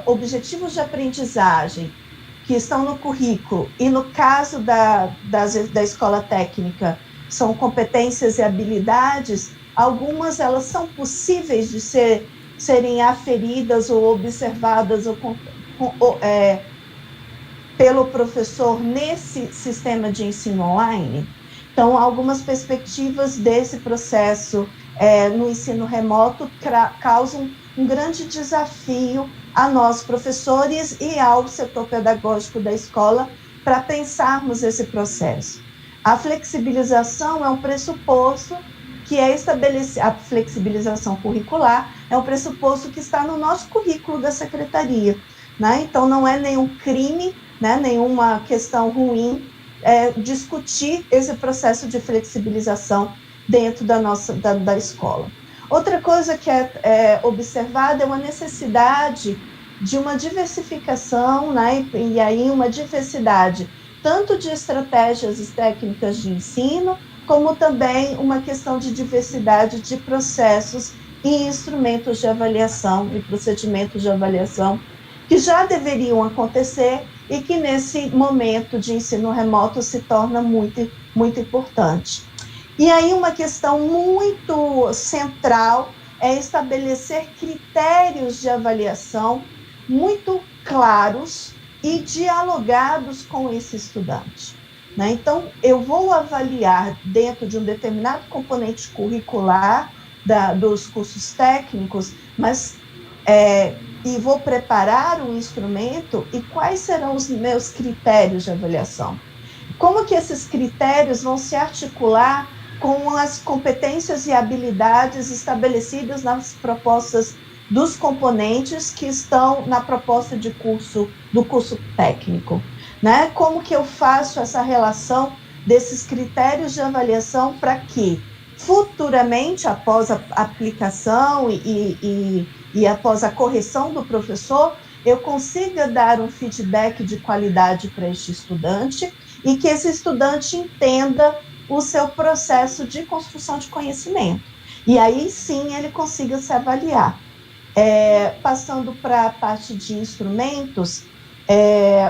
objetivos de aprendizagem que estão no currículo, e no caso da escola técnica, são competências e habilidades, algumas elas são possíveis de serem aferidas ou observadas pelo professor nesse sistema de ensino online. Então, algumas perspectivas desse processo no ensino remoto causam um grande desafio a nós, professores, e ao setor pedagógico da escola, para pensarmos esse processo. A flexibilização é um pressuposto que é estabelecido, a flexibilização curricular é um pressuposto que está no nosso currículo da secretaria, né? Então, não é nenhum crime, né, nenhuma questão ruim discutir esse processo de flexibilização dentro da escola. Outra coisa que é observada é uma necessidade de uma diversificação, né, e aí uma diversidade tanto de estratégias e técnicas de ensino, como também uma questão de diversidade de processos e instrumentos de avaliação e procedimentos de avaliação que já deveriam acontecer e que nesse momento de ensino remoto se torna muito, muito importante. E aí uma questão muito central é estabelecer critérios de avaliação muito claros e dialogados com esse estudante, né? Então, eu vou avaliar dentro de um determinado componente curricular dos cursos técnicos, mas e vou preparar um instrumento, e quais serão os meus critérios de avaliação? Como que esses critérios vão se articular com as competências e habilidades estabelecidas nas propostas dos componentes que estão na proposta de curso, do curso técnico, né? Como que eu faço essa relação desses critérios de avaliação para que, futuramente, após a aplicação e após a correção do professor, eu consiga dar um feedback de qualidade para este estudante e que esse estudante entenda o seu processo de construção de conhecimento. E aí, sim, ele consiga se avaliar. Passando para a parte de instrumentos,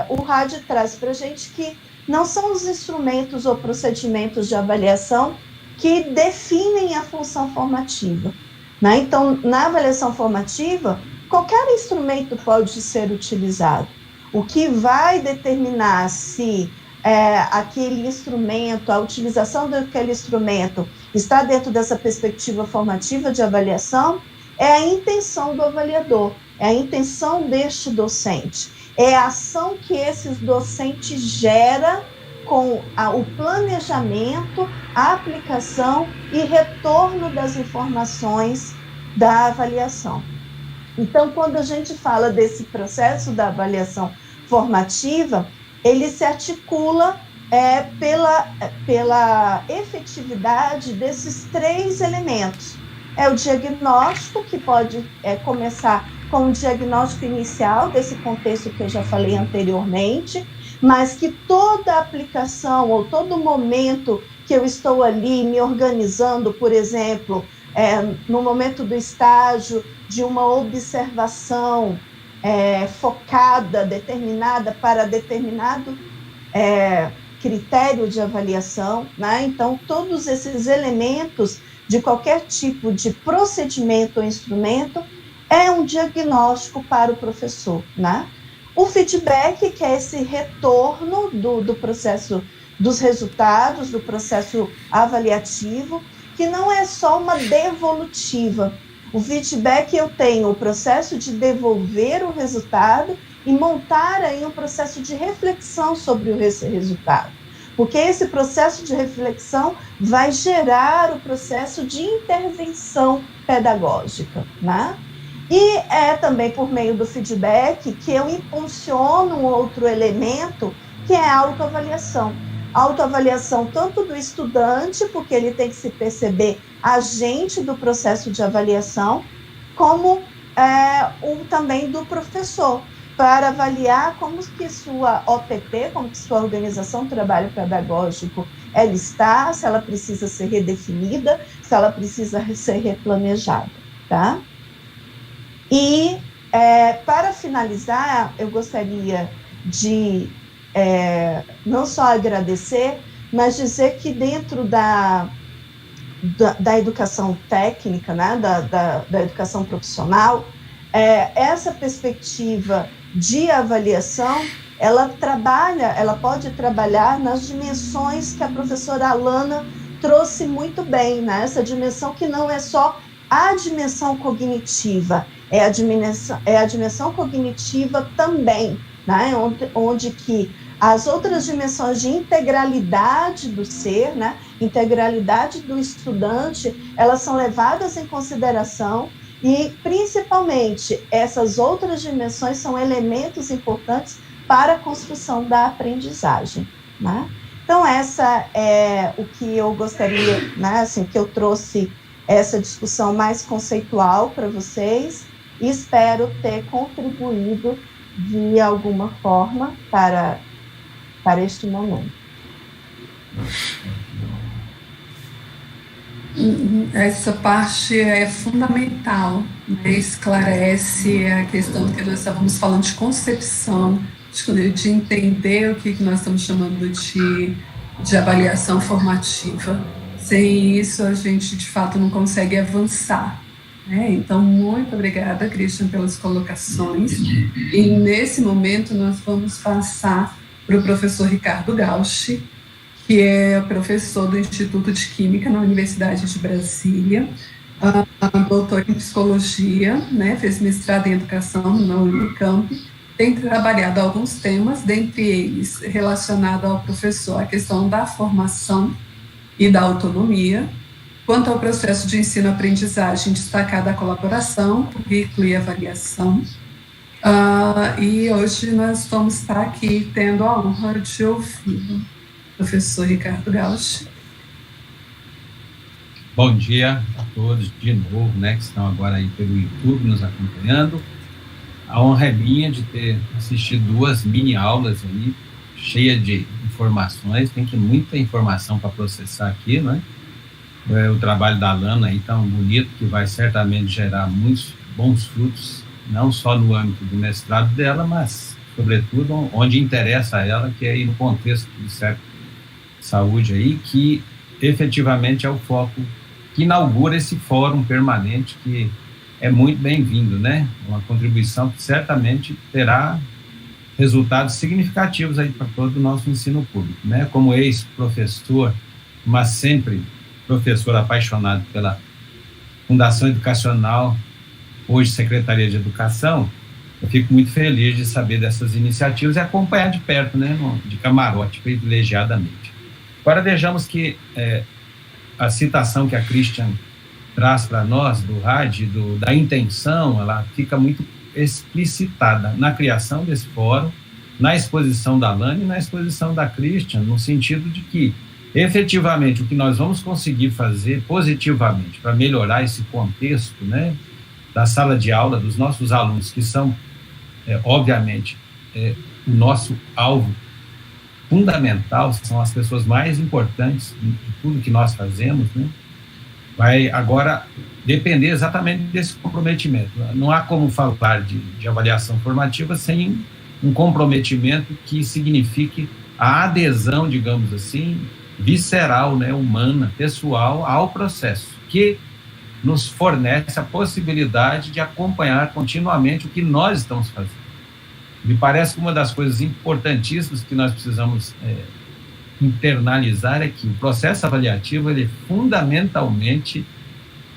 o RAD traz para a gente que não são os instrumentos ou procedimentos de avaliação que definem a função formativa, né? Então, na avaliação formativa, qualquer instrumento pode ser utilizado. O que vai determinar se aquele instrumento, a utilização daquele instrumento está dentro dessa perspectiva formativa de avaliação, é a intenção do avaliador, é a intenção deste docente, é a ação que esse docente gera com o planejamento, a aplicação e retorno das informações da avaliação. Então, quando a gente fala desse processo da avaliação formativa, ele se articula pela efetividade desses 3 elementos. É o diagnóstico, que pode começar com o diagnóstico inicial desse contexto que eu já falei anteriormente, mas que toda aplicação ou todo momento que eu estou ali me organizando, por exemplo, no momento do estágio, de uma observação focada, determinada para determinado critério de avaliação, né? Então, todos esses elementos de qualquer tipo de procedimento ou instrumento é um diagnóstico para o professor, né? O feedback, que é esse retorno do processo, dos resultados, do processo avaliativo, que não é só uma devolutiva. O feedback, eu tenho o processo de devolver o resultado e montar aí um processo de reflexão sobre esse resultado. Porque esse processo de reflexão vai gerar o processo de intervenção pedagógica, né? E é também por meio do feedback que eu impulsiono um outro elemento, que é a autoavaliação. Autoavaliação tanto do estudante, porque ele tem que se perceber agente do processo de avaliação, como também do professor, para avaliar como que sua OPP, como que sua organização de trabalho pedagógico, ela está, se ela precisa ser redefinida, se ela precisa ser replanejada, tá? E, para finalizar, eu gostaria de não só agradecer, mas dizer que dentro da educação técnica, né, da educação profissional, essa perspectiva de avaliação, ela pode trabalhar nas dimensões que a professora Alana trouxe muito bem, né? Essa dimensão que não é só a dimensão cognitiva, é a dimensão cognitiva também, né? Onde que as outras dimensões de integralidade do ser, né? Integralidade do estudante, elas são levadas em consideração. E, principalmente, essas outras dimensões são elementos importantes para a construção da aprendizagem, né? Então, essa é o que eu gostaria, né, assim, que eu trouxe essa discussão mais conceitual para vocês, e espero ter contribuído de alguma forma para este momento. Essa parte é fundamental, né? Esclarece a questão que nós estávamos falando de concepção, de entender o que nós estamos chamando de avaliação formativa. Sem isso, a gente, de fato, não consegue avançar, né? Então, muito obrigada, Christian, pelas colocações. E, nesse momento, nós vamos passar para o professor Ricardo Gauchi, que é professor do Instituto de Química na Universidade de Brasília, doutor em psicologia, né, fez mestrado em educação na Unicamp, tem trabalhado alguns temas, dentre eles relacionado ao professor, a questão da formação e da autonomia, quanto ao processo de ensino-aprendizagem, destacada a colaboração, currículo e avaliação. E hoje nós vamos estar aqui tendo a honra de ouvir professor Ricardo Gauchi. Bom dia a todos de novo, né, que estão agora aí pelo YouTube nos acompanhando. A honra é minha de ter assistido 2 mini-aulas aí, cheia de informações, tem muita informação para processar aqui, né? O trabalho da Alana aí tão bonito, que vai certamente gerar muitos bons frutos, não só no âmbito do mestrado dela, mas, sobretudo, onde interessa a ela, que é aí no contexto do século saúde aí, que efetivamente é o foco que inaugura esse fórum permanente, que é muito bem-vindo, né? Uma contribuição que certamente terá resultados significativos aí para todo o nosso ensino público, né? Como ex-professor, mas sempre professor apaixonado pela Fundação Educacional, hoje Secretaria de Educação, eu fico muito feliz de saber dessas iniciativas e acompanhar de perto, né? De camarote, privilegiadamente. Agora vejamos que a citação que a Christian traz para nós, do RAD, da intenção, ela fica muito explicitada na criação desse fórum, na exposição da Lani e na exposição da Christian, no sentido de que, efetivamente, o que nós vamos conseguir fazer positivamente para melhorar esse contexto, né, da sala de aula, dos nossos alunos, que são, obviamente, o nosso alvo fundamental, são as pessoas mais importantes de tudo que nós fazemos, né, vai agora depender exatamente desse comprometimento. Não há como falar de avaliação formativa sem um comprometimento que signifique a adesão, digamos assim, visceral, né, humana, pessoal, ao processo, que nos fornece a possibilidade de acompanhar continuamente o que nós estamos fazendo. Me parece que uma das coisas importantíssimas que nós precisamos internalizar é que o processo avaliativo, ele fundamentalmente,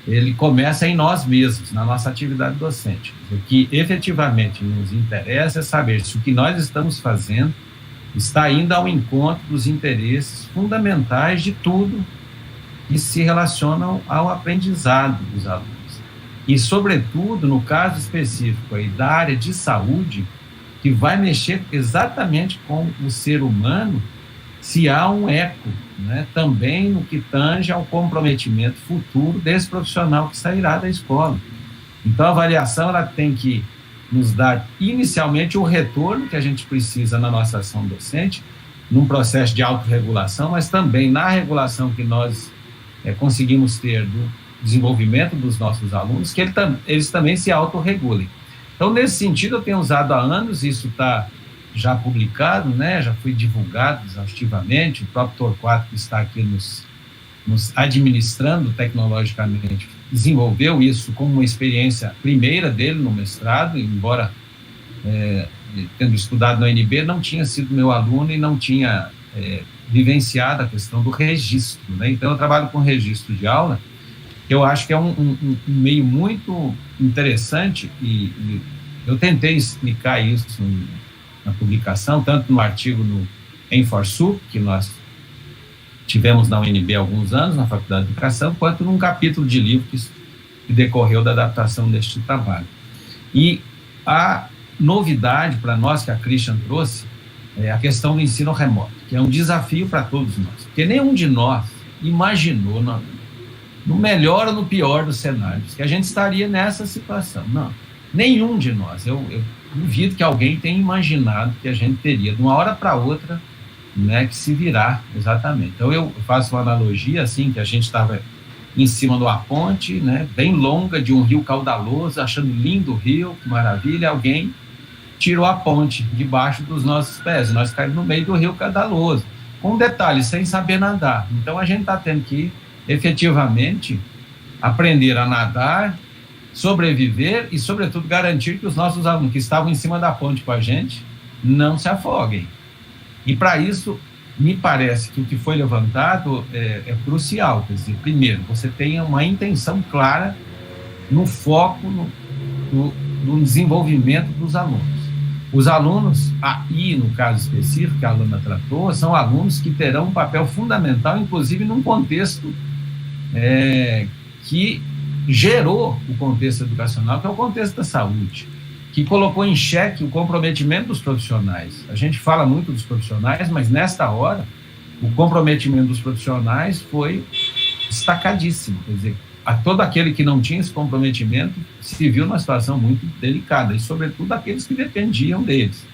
ele começa em nós mesmos, na nossa atividade docente. O que efetivamente nos interessa é saber se o que nós estamos fazendo está indo ao encontro dos interesses fundamentais de tudo que se relacionam ao aprendizado dos alunos. E, sobretudo, no caso específico aí da área de saúde, que vai mexer exatamente com o ser humano, se há um eco, né, também no que tange ao comprometimento futuro desse profissional que sairá da escola. Então, a avaliação ela tem que nos dar, inicialmente, o retorno que a gente precisa na nossa ação docente, num processo de autorregulação, mas também na regulação que nós conseguimos ter do desenvolvimento dos nossos alunos, que eles também se autorregulem. Então, nesse sentido, eu tenho usado há anos, isso está já publicado, né, já foi divulgado exaustivamente, o próprio Torquato, que está aqui nos administrando tecnologicamente, desenvolveu isso como uma experiência primeira dele no mestrado, embora, tendo estudado no UNB, não tinha sido meu aluno e não tinha vivenciado a questão do registro, né? Então, eu trabalho com registro de aula, que eu acho que é um meio muito interessante, e eu tentei explicar isso na publicação, tanto no artigo no Enforsup, que nós tivemos na UNB há alguns anos, na Faculdade de Educação, quanto num capítulo de livro que decorreu da adaptação deste trabalho. E a novidade para nós que a Christian trouxe é a questão do ensino remoto, que é um desafio para todos nós, porque nenhum de nós imaginou, no melhor ou no pior dos cenários, que a gente estaria nessa situação. Não, nenhum de nós. Eu duvido que alguém tenha imaginado que a gente teria, de uma hora para outra, né, que se virar exatamente. Então, eu faço uma analogia, assim, que a gente estava em cima de uma ponte, né, bem longa, de um rio caudaloso, achando lindo o rio, que maravilha, alguém tirou a ponte debaixo dos nossos pés, nós caímos no meio do rio caudaloso, com um detalhe, sem saber nadar. Então, a gente está tendo que, efetivamente, aprender a nadar, sobreviver e, sobretudo, garantir que os nossos alunos que estavam em cima da ponte com a gente não se afoguem. E, para isso, me parece que o que foi levantado é crucial. Quer dizer, primeiro, você tenha uma intenção clara no foco, no desenvolvimento dos alunos. Os alunos, aí, no caso específico que a aluna tratou, são alunos que terão um papel fundamental, inclusive num contexto que gerou o contexto educacional, que é o contexto da saúde, que colocou em xeque o comprometimento dos profissionais. A gente fala muito dos profissionais, mas nesta hora, o comprometimento dos profissionais foi destacadíssimo. Quer dizer, todo aquele que não tinha esse comprometimento se viu numa situação muito delicada, e sobretudo aqueles que dependiam deles.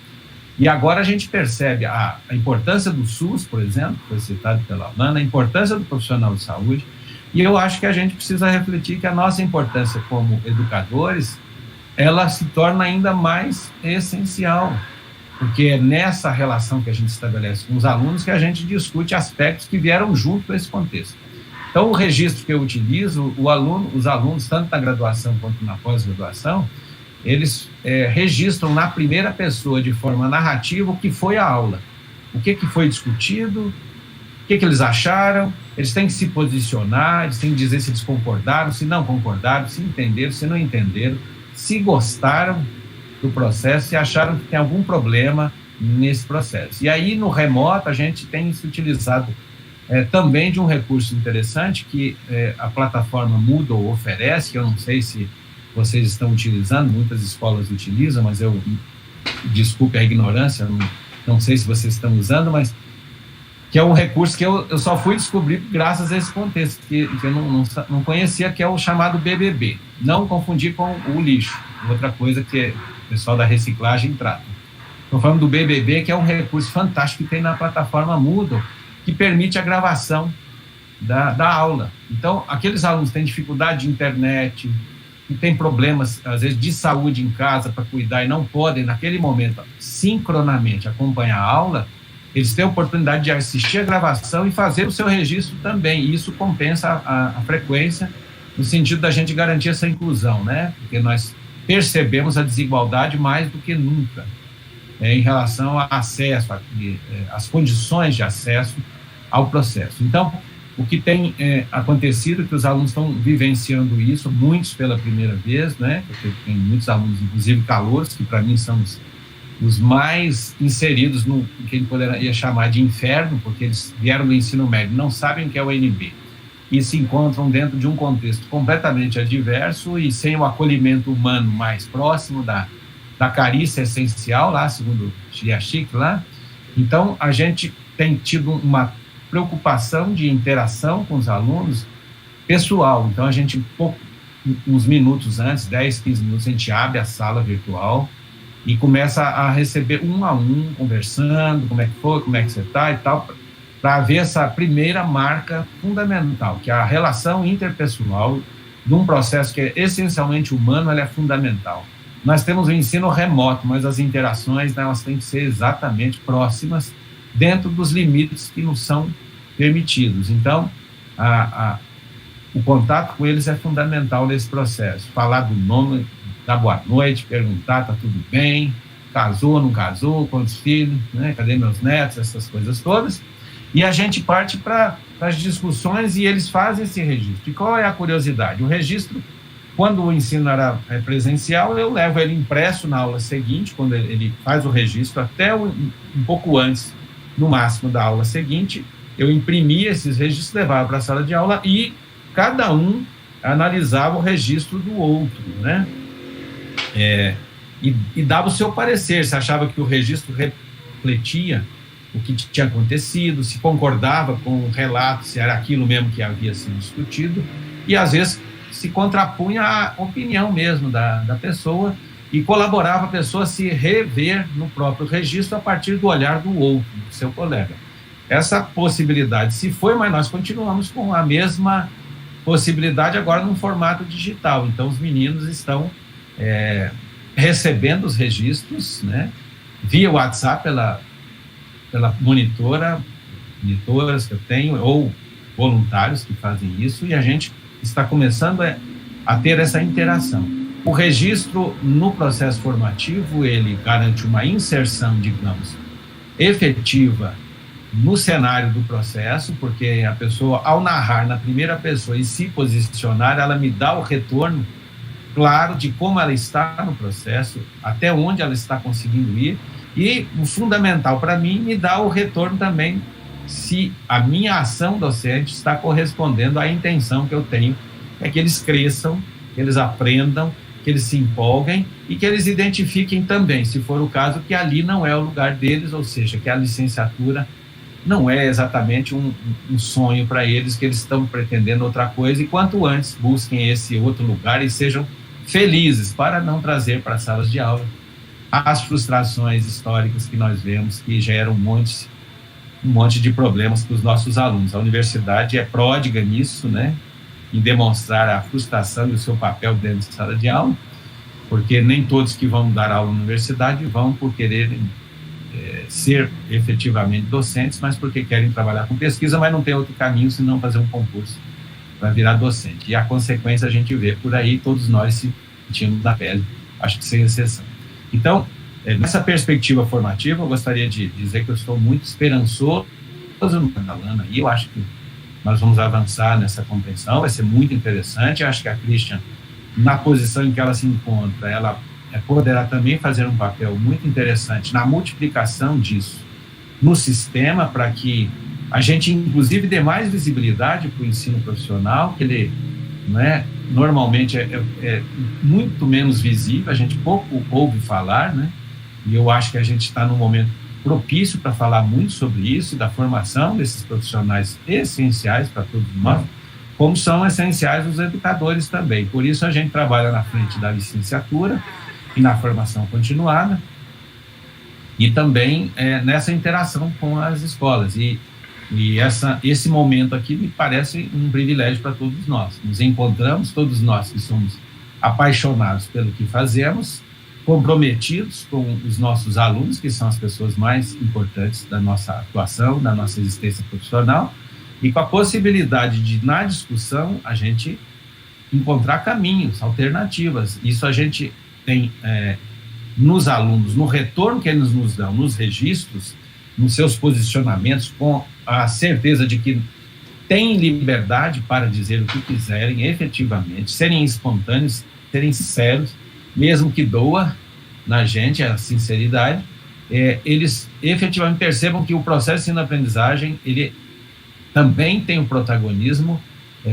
E agora a gente percebe a importância do SUS, por exemplo, foi citado pela Alana, a importância do profissional de saúde, e eu acho que a gente precisa refletir que a nossa importância como educadores, ela se torna ainda mais essencial, porque é nessa relação que a gente estabelece com os alunos que a gente discute aspectos que vieram junto com esse contexto. Então, o registro que eu utilizo, os alunos, tanto na graduação quanto na pós-graduação, eles registram na primeira pessoa, de forma narrativa, o que foi a aula, o que foi discutido, o que eles acharam. Eles têm que se posicionar, eles têm que dizer se eles concordaram, se não concordaram, se entenderam, se não entenderam, se gostaram do processo, se acharam que tem algum problema nesse processo. E aí, no remoto, a gente tem se utilizado também de um recurso interessante que a plataforma Moodle oferece, que eu não sei se vocês estão utilizando, muitas escolas utilizam, mas desculpe a ignorância, não sei se vocês estão usando, mas que é um recurso que eu só fui descobrir graças a esse contexto, que eu não conhecia, que é o chamado BBB. Não confundir com o lixo, outra coisa que o pessoal da reciclagem trata. Estou falando do BBB, que é um recurso fantástico que tem na plataforma Moodle, que permite a gravação da aula. Então, aqueles alunos que têm dificuldade de internet, que têm problemas, às vezes, de saúde em casa para cuidar e não podem, naquele momento, sincronamente acompanhar a aula, eles têm a oportunidade de assistir a gravação e fazer o seu registro também, e isso compensa a frequência, no sentido da gente garantir essa inclusão, né? Porque nós percebemos a desigualdade mais do que nunca em relação ao acesso, às condições de acesso ao processo. Então, o que tem acontecido é que os alunos estão vivenciando isso, muitos pela primeira vez, né? Porque tem muitos alunos, inclusive calouros, que para mim são os mais inseridos no que a gente poderia chamar de inferno, porque eles vieram do ensino médio, não sabem o que é o NB, e se encontram dentro de um contexto completamente adverso e sem o acolhimento humano mais próximo da carícia essencial, lá, segundo Chiachik, lá. Então, a gente tem tido uma preocupação de interação com os alunos pessoal. Então, a gente, uns minutos antes, 10, 15 minutos, a gente abre a sala virtual e começa a receber um a um, conversando, como é que foi, como é que você está e tal, para ver essa primeira marca fundamental, que é a relação interpessoal de um processo que é essencialmente humano, ela é fundamental. Nós temos o ensino remoto, mas as interações, né, elas têm que ser exatamente próximas, dentro dos limites que nos são permitidos. Então, o contato com eles é fundamental nesse processo. Falar do nome, dar boa noite, perguntar, está tudo bem, casou, não casou, quantos filhos, né? Cadê meus netos, essas coisas todas. E a gente parte para as discussões e eles fazem esse registro. E qual é a curiosidade? O registro, quando o ensino era presencial, eu levo ele impresso na aula seguinte, quando ele faz o registro, até um pouco antes, no máximo, da aula seguinte, eu imprimia esses registros, levava para a sala de aula e cada um analisava o registro do outro, né? E dava o seu parecer, se achava que o registro refletia o que tinha acontecido, se concordava com o relato, se era aquilo mesmo que havia sido discutido, e às vezes se contrapunha à opinião mesmo da pessoa e colaborava a pessoa a se rever no próprio registro a partir do olhar do outro, do seu colega. Essa possibilidade se foi, mas nós continuamos com a mesma possibilidade agora num formato digital. Então, os meninos estão recebendo os registros, né, via WhatsApp pela monitoras que eu tenho, ou voluntários que fazem isso, e a gente está começando a ter essa interação. O registro no processo formativo, ele garante uma inserção, digamos, efetiva no cenário do processo, porque a pessoa, ao narrar na primeira pessoa e se posicionar, ela me dá o retorno claro de como ela está no processo, até onde ela está conseguindo ir, e o fundamental para mim, me dá o retorno também se a minha ação docente está correspondendo à intenção que eu tenho, é que eles cresçam, que eles aprendam, que eles se empolguem e que eles identifiquem também, se for o caso, que ali não é o lugar deles, ou seja, que a licenciatura não é exatamente um sonho para eles, que eles estão pretendendo outra coisa, e quanto antes busquem esse outro lugar e sejam felizes, para não trazer para as salas de aula as frustrações históricas que nós vemos, que geram um monte de problemas para os nossos alunos. A universidade é pródiga nisso, né, em demonstrar a frustração e o seu papel dentro da sala de aula, porque nem todos que vão dar aula na universidade vão por quererem ser efetivamente docentes, mas porque querem trabalhar com pesquisa, mas não tem outro caminho senão fazer um concurso para virar docente. E a consequência a gente vê por aí, todos nós sentimos na pele, acho que sem exceção. Então, nessa perspectiva formativa, eu gostaria de dizer que eu estou muito esperançoso no Alana, e eu acho que nós vamos avançar nessa compreensão, vai ser muito interessante. Eu acho que a Christian, na posição em que ela se encontra, ela poderá também fazer um papel muito interessante na multiplicação disso no sistema, para que a gente, inclusive, dê mais visibilidade para o ensino profissional, que ele, né, normalmente é muito menos visível, a gente pouco ouve falar, né? E eu acho que a gente está num momento propício para falar muito sobre isso, da formação desses profissionais essenciais para todos nós, como são essenciais os educadores também. Por isso a gente trabalha na frente da licenciatura e na formação continuada, e também nessa interação com as escolas. E esse momento aqui me parece um privilégio para todos nós. Nos encontramos, todos nós que somos apaixonados pelo que fazemos, comprometidos com os nossos alunos, que são as pessoas mais importantes da nossa atuação, da nossa existência profissional, e com a possibilidade de, na discussão, a gente encontrar caminhos, alternativas. Isso a gente tem nos alunos, no retorno que eles nos dão, nos registros, nos seus posicionamentos, com a certeza de que têm liberdade para dizer o que quiserem, efetivamente, serem espontâneos, serem sinceros, mesmo que doa na gente a sinceridade, eles efetivamente percebam que o processo de ensino-aprendizagem, ele também tem um protagonismo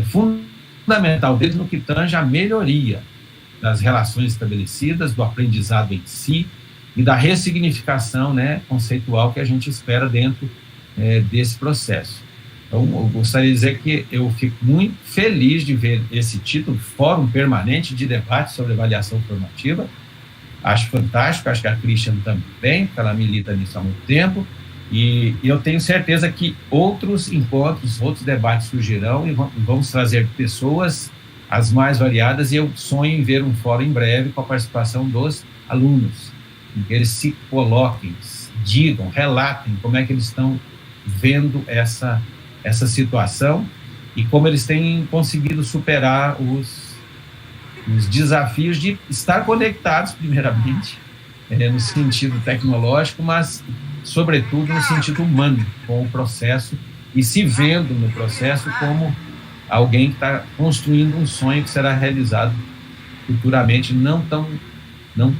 fundamental dele no que tange a melhoria das relações estabelecidas, do aprendizado em si e da ressignificação, né, conceitual que a gente espera dentro desse processo. Então, eu gostaria de dizer que eu fico muito feliz de ver esse título, Fórum Permanente de Debate sobre Avaliação Formativa. Acho fantástico, acho que a Christian também, porque ela milita nisso há muito tempo, e eu tenho certeza que outros encontros, outros debates surgirão e vamos trazer pessoas as mais variadas, e eu sonho em ver um fórum em breve com a participação dos alunos, em que eles se coloquem, digam, relatem como é que eles estão vendo essa situação e como eles têm conseguido superar os desafios de estar conectados, primeiramente, no sentido tecnológico, mas, sobretudo, no sentido humano, com o processo e se vendo no processo como alguém que está construindo um sonho que será realizado futuramente, não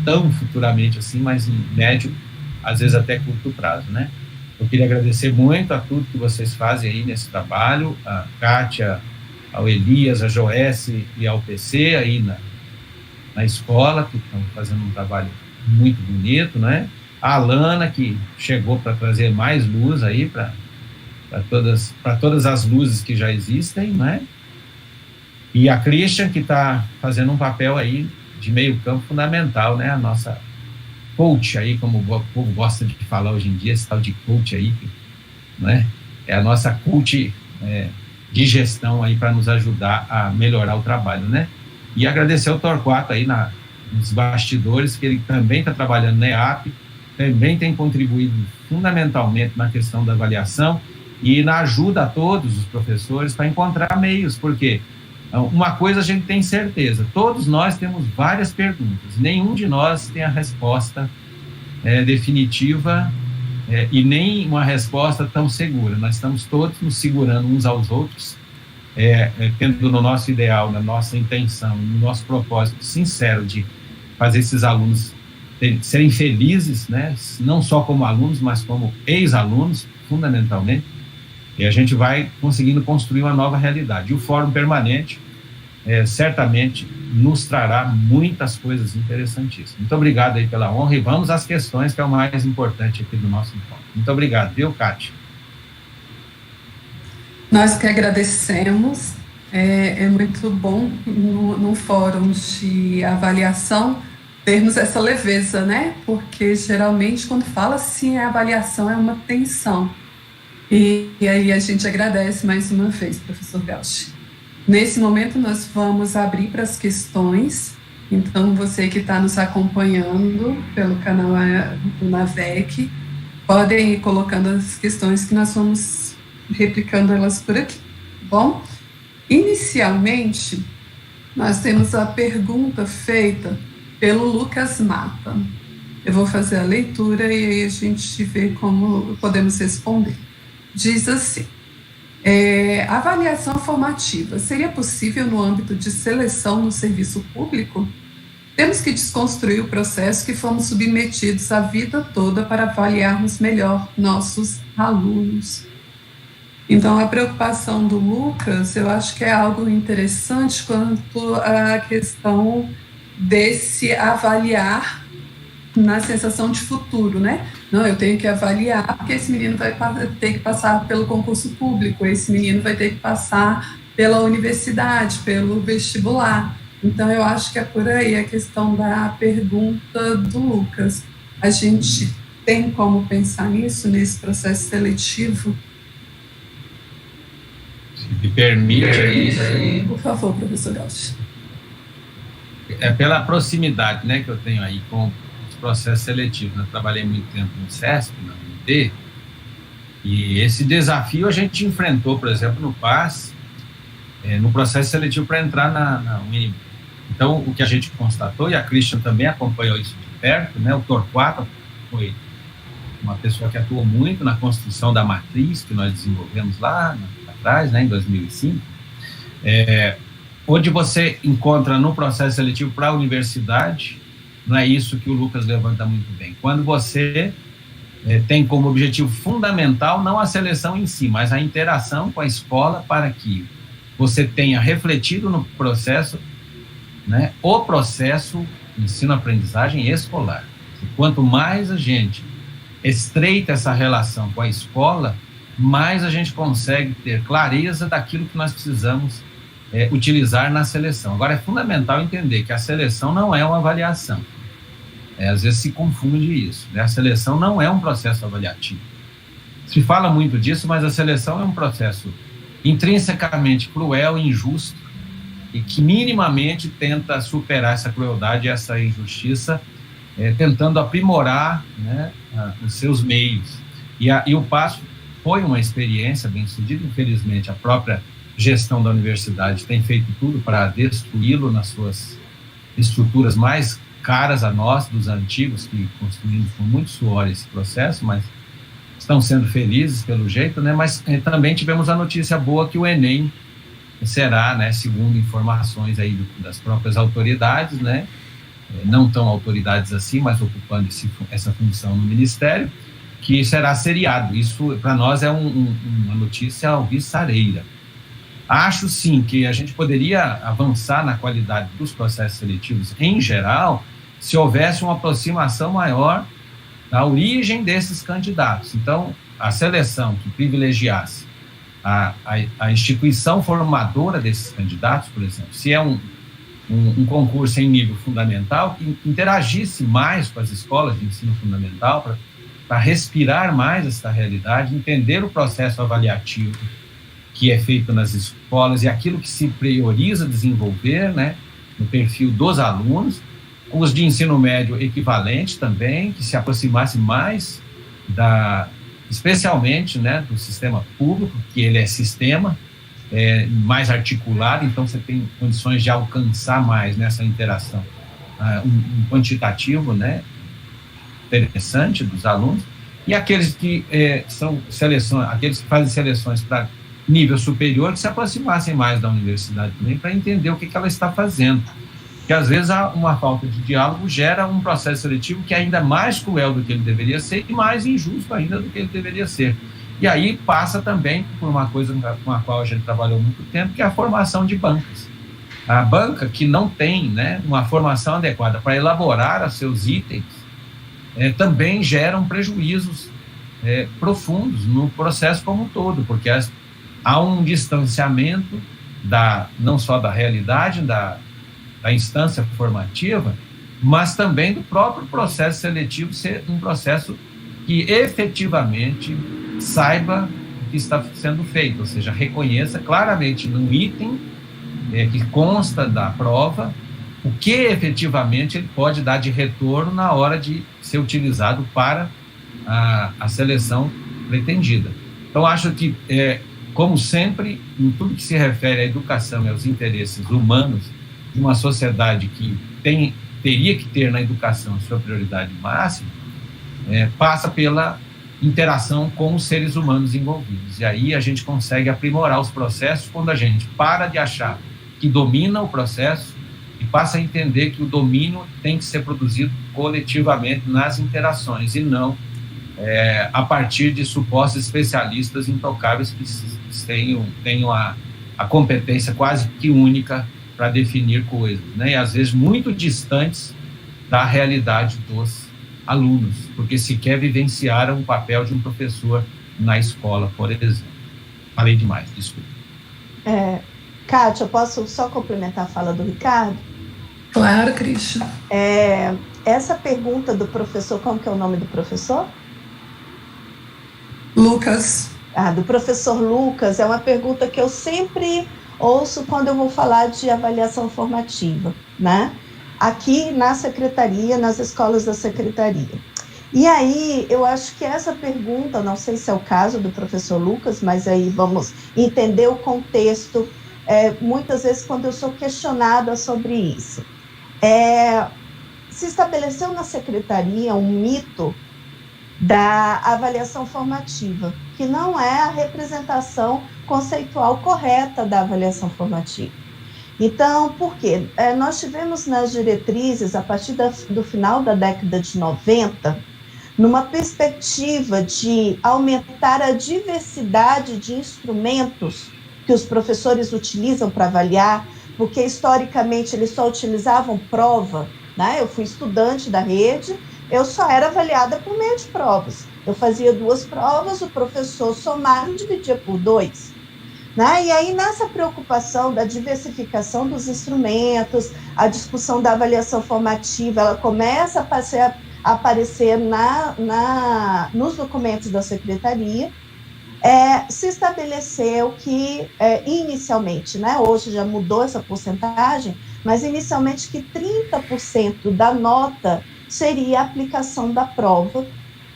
tão futuramente assim, mas em médio, às vezes até curto prazo, né? Eu queria agradecer muito a tudo que vocês fazem aí nesse trabalho, a Kátia, ao Elias, a Joesse e ao PC aí na escola, que estão fazendo um trabalho muito bonito, né? A Alana, que chegou para trazer mais luz aí para todas as luzes que já existem, né? E a Christian, que está fazendo um papel aí de meio campo fundamental, né? A nossa coach aí, como o povo gosta de falar hoje em dia, esse tal de coach aí, né? É a nossa coach de gestão aí para nos ajudar a melhorar o trabalho, né? E agradecer ao Torquato aí nos bastidores, que ele também está trabalhando na EAP, também tem contribuído fundamentalmente na questão da avaliação e na ajuda a todos os professores para encontrar meios, porque uma coisa a gente tem certeza, todos nós temos várias perguntas, nenhum de nós tem a resposta definitiva e nem uma resposta tão segura. Nós estamos todos nos segurando uns aos outros, tendo no nosso ideal, na nossa intenção, no nosso propósito sincero de fazer esses alunos serem felizes, né? Não só como alunos, mas como ex-alunos, fundamentalmente. E a gente vai conseguindo construir uma nova realidade. E o Fórum Permanente certamente nos trará muitas coisas interessantíssimas. Muito obrigado aí pela honra e vamos às questões, que é o mais importante aqui do nosso encontro. Muito obrigado, viu, Kátia? Nós que agradecemos. É muito bom no fórum de avaliação termos essa leveza, né? Porque geralmente quando fala-se em avaliação é uma tensão. E aí a gente agradece mais uma vez, professor Gauchi. Nesse momento nós vamos abrir para as questões, então você que está nos acompanhando pelo canal do NAVEC, podem ir colocando as questões que nós vamos replicando elas por aqui, bom? Inicialmente, nós temos a pergunta feita pelo Lucas Mata. Eu vou fazer a leitura e aí a gente vê como podemos responder. Diz assim: avaliação formativa seria possível no âmbito de seleção no serviço público? Temos que desconstruir o processo que fomos submetidos a vida toda para avaliarmos melhor nossos alunos. Então, a preocupação do Lucas, eu acho que é algo interessante quanto à questão desse avaliar na sensação de futuro, né? Não, eu tenho que avaliar porque esse menino vai ter que passar pelo concurso público, esse menino vai ter que passar pela universidade, pelo vestibular. Então, eu acho que é por aí a questão da pergunta do Lucas. A gente tem como pensar nisso, nesse processo seletivo? Se me permite aí. Por favor, professor Gauch. É pela proximidade, né, que eu tenho aí com os processos seletivos. Eu trabalhei muito tempo no CESP, na UND, e esse desafio a gente enfrentou, por exemplo, no PAS, no processo seletivo para entrar na UNB. Então, o que a gente constatou, e a Christian também acompanhou isso de perto, né, o Torquato foi uma pessoa que atuou muito na construção da matriz que nós desenvolvemos lá atrás, né, em 2005, onde você encontra no processo seletivo para a universidade, não é isso que o Lucas levanta muito bem. Quando você tem como objetivo fundamental não a seleção em si, mas a interação com a escola para que você tenha refletido no processo, né, o processo ensino-aprendizagem escolar. E quanto mais a gente estreita essa relação com a escola, mais a gente consegue ter clareza daquilo que nós precisamos utilizar na seleção. Agora, é fundamental entender que a seleção não é uma avaliação. Às vezes se confunde isso, né? A seleção não é um processo avaliativo. Se fala muito disso, mas a seleção é um processo intrinsecamente cruel e injusto, e que minimamente tenta superar essa crueldade e essa injustiça, tentando aprimorar, né, os seus meios. E o PAS foi uma experiência bem-sucedida. Infelizmente, a própria gestão da universidade tem feito tudo para destruí-lo nas suas estruturas mais caras a nós, dos antigos, que construímos com muito suor esse processo, mas estão sendo felizes pelo jeito, né? Mas também tivemos a notícia boa que o Enem será, né, segundo informações aí das próprias autoridades, né, não tão autoridades assim, mas ocupando essa função no Ministério, que será seriado. Isso, para nós, é uma notícia alvissareira. Acho, sim, que a gente poderia avançar na qualidade dos processos seletivos em geral se houvesse uma aproximação maior da origem desses candidatos. Então, a seleção que privilegiasse a instituição formadora desses candidatos, por exemplo, se é um concurso em nível fundamental, que interagisse mais com as escolas de ensino fundamental para respirar mais essa realidade, entender o processo avaliativo que é feito nas escolas e aquilo que se prioriza desenvolver, né, no perfil dos alunos, os de ensino médio equivalente também, que se aproximasse mais especialmente, né, do sistema público, que ele é sistema, mais articulado, então você tem condições de alcançar mais nessa interação, um quantitativo, né, interessante dos alunos, e aqueles que são seleções, aqueles que fazem seleções para nível superior, que se aproximassem mais da universidade também, para entender o que ela está fazendo. Porque às vezes uma falta de diálogo gera um processo seletivo que é ainda mais cruel do que ele deveria ser e mais injusto ainda do que ele deveria ser. E aí passa também por uma coisa com a qual a gente trabalhou muito tempo, que é a formação de bancas. A banca que não tem, né, uma formação adequada para elaborar os seus itens, também geram prejuízos profundos no processo como um todo, porque há um distanciamento não só da realidade, da instância formativa, mas também do próprio processo seletivo ser um processo que efetivamente saiba o que está sendo feito, ou seja, reconheça claramente no item que consta da prova o que efetivamente ele pode dar de retorno na hora de ser utilizado para a seleção pretendida. Então, acho que, como sempre, em tudo que se refere à educação e aos interesses humanos de uma sociedade que teria que ter na educação a sua prioridade máxima, passa pela interação com os seres humanos envolvidos. E aí a gente consegue aprimorar os processos quando a gente para de achar que domina o processo e passa a entender que o domínio tem que ser produzido coletivamente nas interações e não a partir de supostos especialistas intocáveis que tenham a competência quase que única para definir coisas, né? E às vezes muito distantes da realidade dos alunos, porque sequer vivenciaram o papel de um professor na escola, por exemplo. Falei demais, desculpa. Kátia, eu posso só complementar a fala do Ricardo? Claro, Cristian. Essa pergunta do professor, como que é o nome do professor? Lucas. Do professor Lucas, é uma pergunta que eu sempre ouço quando eu vou falar de avaliação formativa, né? Aqui na secretaria, nas escolas da secretaria. E aí, eu acho que essa pergunta, não sei se é o caso do professor Lucas, mas aí vamos entender o contexto, muitas vezes quando eu sou questionada sobre isso. Se estabeleceu na secretaria um mito da avaliação formativa, que não é a representação conceitual correta da avaliação formativa. Então, por quê? Nós tivemos nas diretrizes, a partir do final da década de 90, numa perspectiva de aumentar a diversidade de instrumentos que os professores utilizam para avaliar, porque historicamente eles só utilizavam prova, né? Eu fui estudante da rede, eu só era avaliada por meio de provas. Eu fazia 2 provas, o professor somava e dividia por 2. Né? E aí, nessa preocupação da diversificação dos instrumentos, a discussão da avaliação formativa, ela começa a aparecer nos documentos da secretaria. Se estabeleceu que, inicialmente, né, hoje já mudou essa porcentagem, mas inicialmente que 30% da nota seria a aplicação da prova,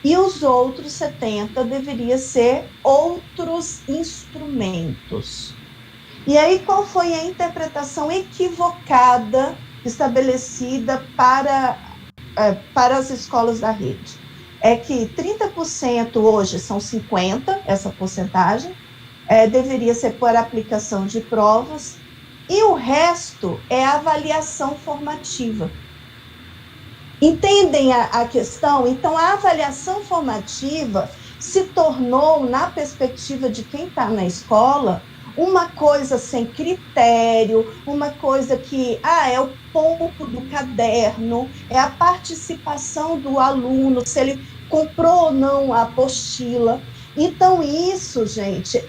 e os outros 70% deveria ser outros instrumentos. E aí, qual foi a interpretação equivocada estabelecida para as escolas da rede? É que 30% hoje são 50%, essa porcentagem, deveria ser por aplicação de provas, e o resto é avaliação formativa. Entendem a questão? Então, a avaliação formativa se tornou, na perspectiva de quem está na escola, uma coisa sem critério, uma coisa que é o ponto do caderno, é a participação do aluno, se ele comprou ou não a apostila. Então, isso, gente,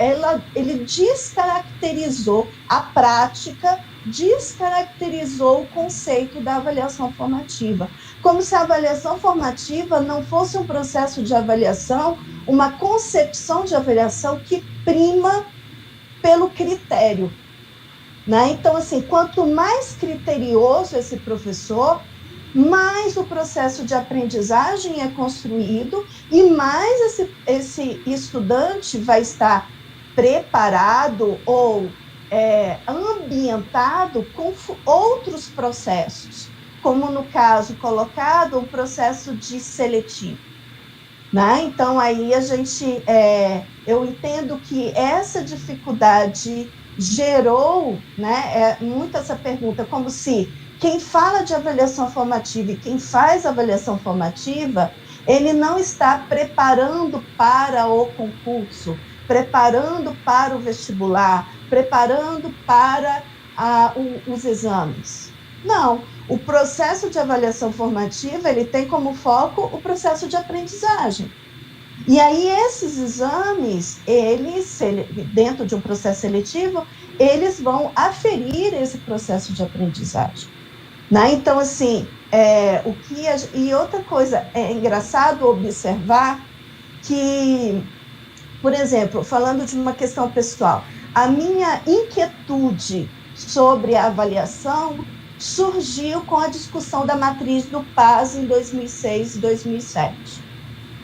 ele descaracterizou a prática, descaracterizou o conceito da avaliação formativa, como se a avaliação formativa não fosse um processo de avaliação, uma concepção de avaliação que prima pelo critério, né? Então, assim, quanto mais criterioso esse professor, mais o processo de aprendizagem é construído e mais esse estudante vai estar preparado ou ambientado com outros processos, como no caso colocado um processo de seletivo, né? Então aí eu entendo que essa dificuldade gerou, né, muito essa pergunta, como se quem fala de avaliação formativa e quem faz avaliação formativa, ele não está preparando para o concurso, preparando para o vestibular, preparando para os exames. Não, o processo de avaliação formativa, ele tem como foco o processo de aprendizagem. E aí, esses exames, eles, dentro de um processo seletivo, eles vão aferir esse processo de aprendizagem. Né? Então, assim, e outra coisa, é engraçado observar que, por exemplo, falando de uma questão pessoal, a minha inquietude sobre a avaliação surgiu com a discussão da matriz do PAS em 2006 e 2007.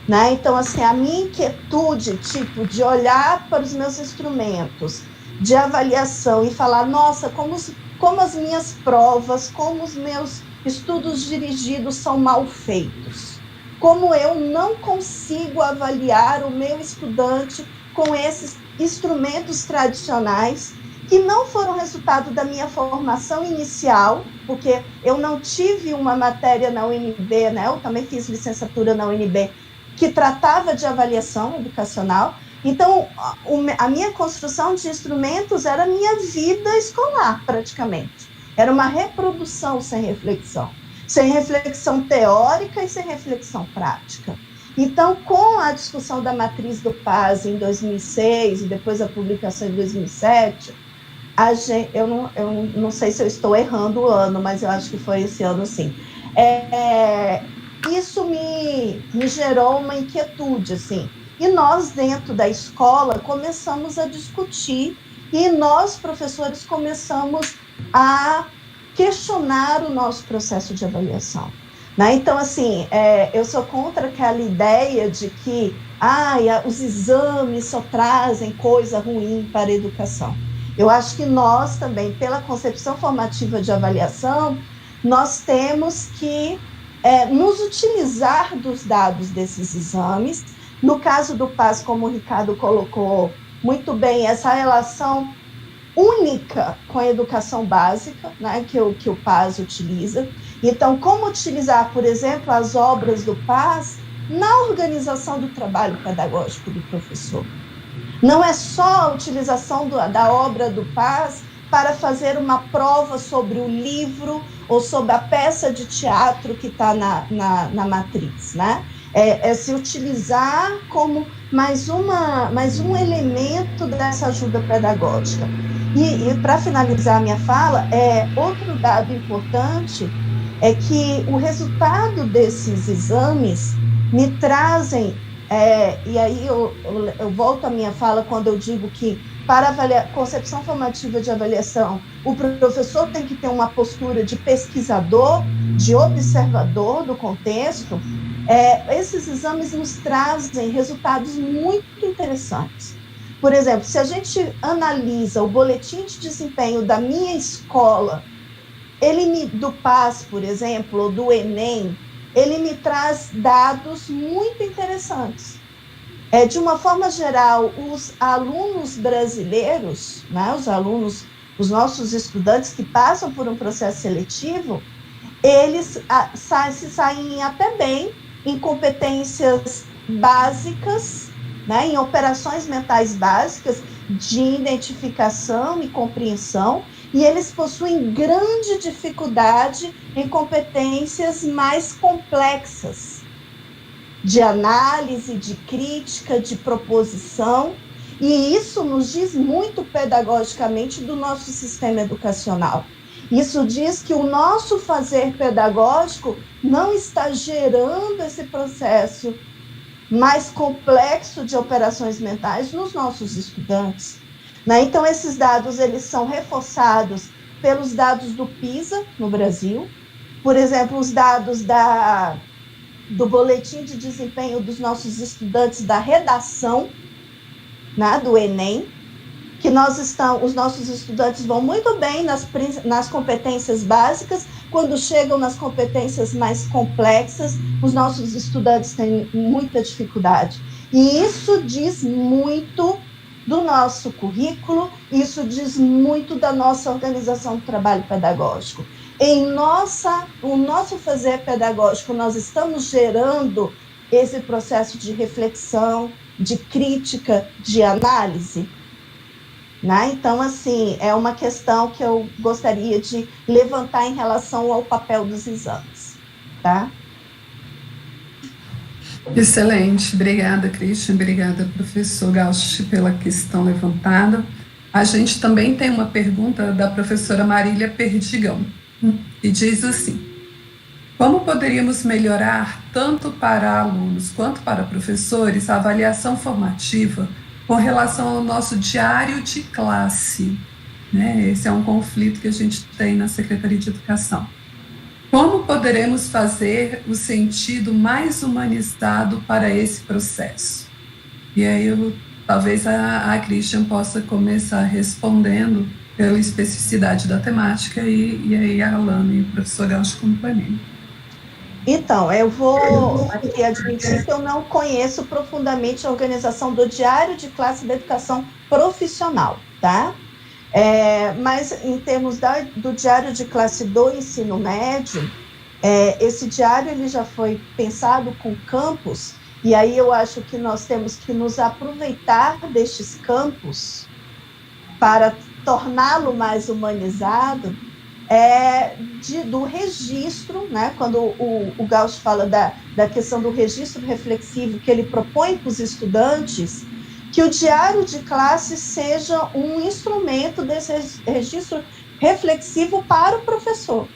Né? Então, assim, a minha inquietude, de olhar para os meus instrumentos de avaliação e falar, nossa, como as minhas provas, como os meus estudos dirigidos são mal feitos. Como eu não consigo avaliar o meu estudante com esses instrumentos tradicionais que não foram resultado da minha formação inicial, porque eu não tive uma matéria na UNB, né? Eu também fiz licenciatura na UNB, que tratava de avaliação educacional. Então, a minha construção de instrumentos era a minha vida escolar, praticamente. Era uma reprodução sem reflexão teórica e sem reflexão prática. Então, com a discussão da matriz do PAS em 2006 e depois a publicação em 2007, eu não sei se eu estou errando o ano, mas eu acho que foi esse ano, sim. Isso me gerou uma inquietude, assim. E nós, dentro da escola, começamos a discutir e nós, professores, começamos a questionar o nosso processo de avaliação. Né? Então, assim, eu sou contra aquela ideia de que os exames só trazem coisa ruim para a educação. Eu acho que nós também, pela concepção formativa de avaliação, nós temos que nos utilizar dos dados desses exames. No caso do PAS, como o Ricardo colocou muito bem, essa relação única com a educação básica, né, que o PAS utiliza. Então, como utilizar, por exemplo, as obras do PAS na organização do trabalho pedagógico do professor. Não é só a utilização da obra do PAS para fazer uma prova sobre o livro ou sobre a peça de teatro que está na matriz, né? É se utilizar como mais um elemento dessa ajuda pedagógica. E para finalizar a minha fala, outro dado importante é que o resultado desses exames me trazem, e aí eu volto à minha fala quando eu digo que para concepção formativa de avaliação, o professor tem que ter uma postura de pesquisador, de observador do contexto. Esses exames nos trazem resultados muito interessantes. Por exemplo, se a gente analisa o boletim de desempenho da minha escola, do PAS, por exemplo, ou do Enem, ele me traz dados muito interessantes. De uma forma geral, os alunos brasileiros, né, os nossos estudantes que passam por um processo seletivo, eles se saem até bem em competências básicas, né, em operações mentais básicas de identificação e compreensão, e eles possuem grande dificuldade em competências mais complexas, de análise, de crítica, de proposição, e isso nos diz muito pedagogicamente do nosso sistema educacional. Isso diz que o nosso fazer pedagógico não está gerando esse processo mais complexo de operações mentais nos nossos estudantes. Né? Então, esses dados eles são reforçados pelos dados do PISA no Brasil, por exemplo, os dados do boletim de desempenho dos nossos estudantes da redação, né, do Enem, que os nossos estudantes vão muito bem nas competências básicas, quando chegam nas competências mais complexas, os nossos estudantes têm muita dificuldade. E isso diz muito do nosso currículo, isso diz muito da nossa organização do trabalho pedagógico. O nosso fazer pedagógico, nós estamos gerando esse processo de reflexão, de crítica, de análise. Né? Então, assim, é uma questão que eu gostaria de levantar em relação ao papel dos exames. Tá? Excelente. Obrigada, Christian. Obrigada, professor Gauch, pela questão levantada. A gente também tem uma pergunta da professora Marília Perdigão, que diz assim: como poderíamos melhorar, tanto para alunos quanto para professores, a avaliação formativa com relação ao nosso diário de classe? Né? Esse é um conflito que a gente tem na Secretaria de Educação. Como poderemos fazer o sentido mais humanizado para esse processo? E aí, talvez a Christian possa começar respondendo pela especificidade da temática, e aí a Alana e o professor Gauch complementam. Então, eu vou aqui admitir que eu não conheço profundamente a organização do diário de classe da educação profissional, tá? Mas em termos do diário de classe do ensino médio, esse diário ele já foi pensado com campos e aí eu acho que nós temos que nos aproveitar destes campos para torná-lo mais humanizado, do registro, né? Quando o Gauss fala da questão do registro reflexivo que ele propõe para os estudantes, que o diário de classe seja um instrumento desse registro reflexivo para o professor.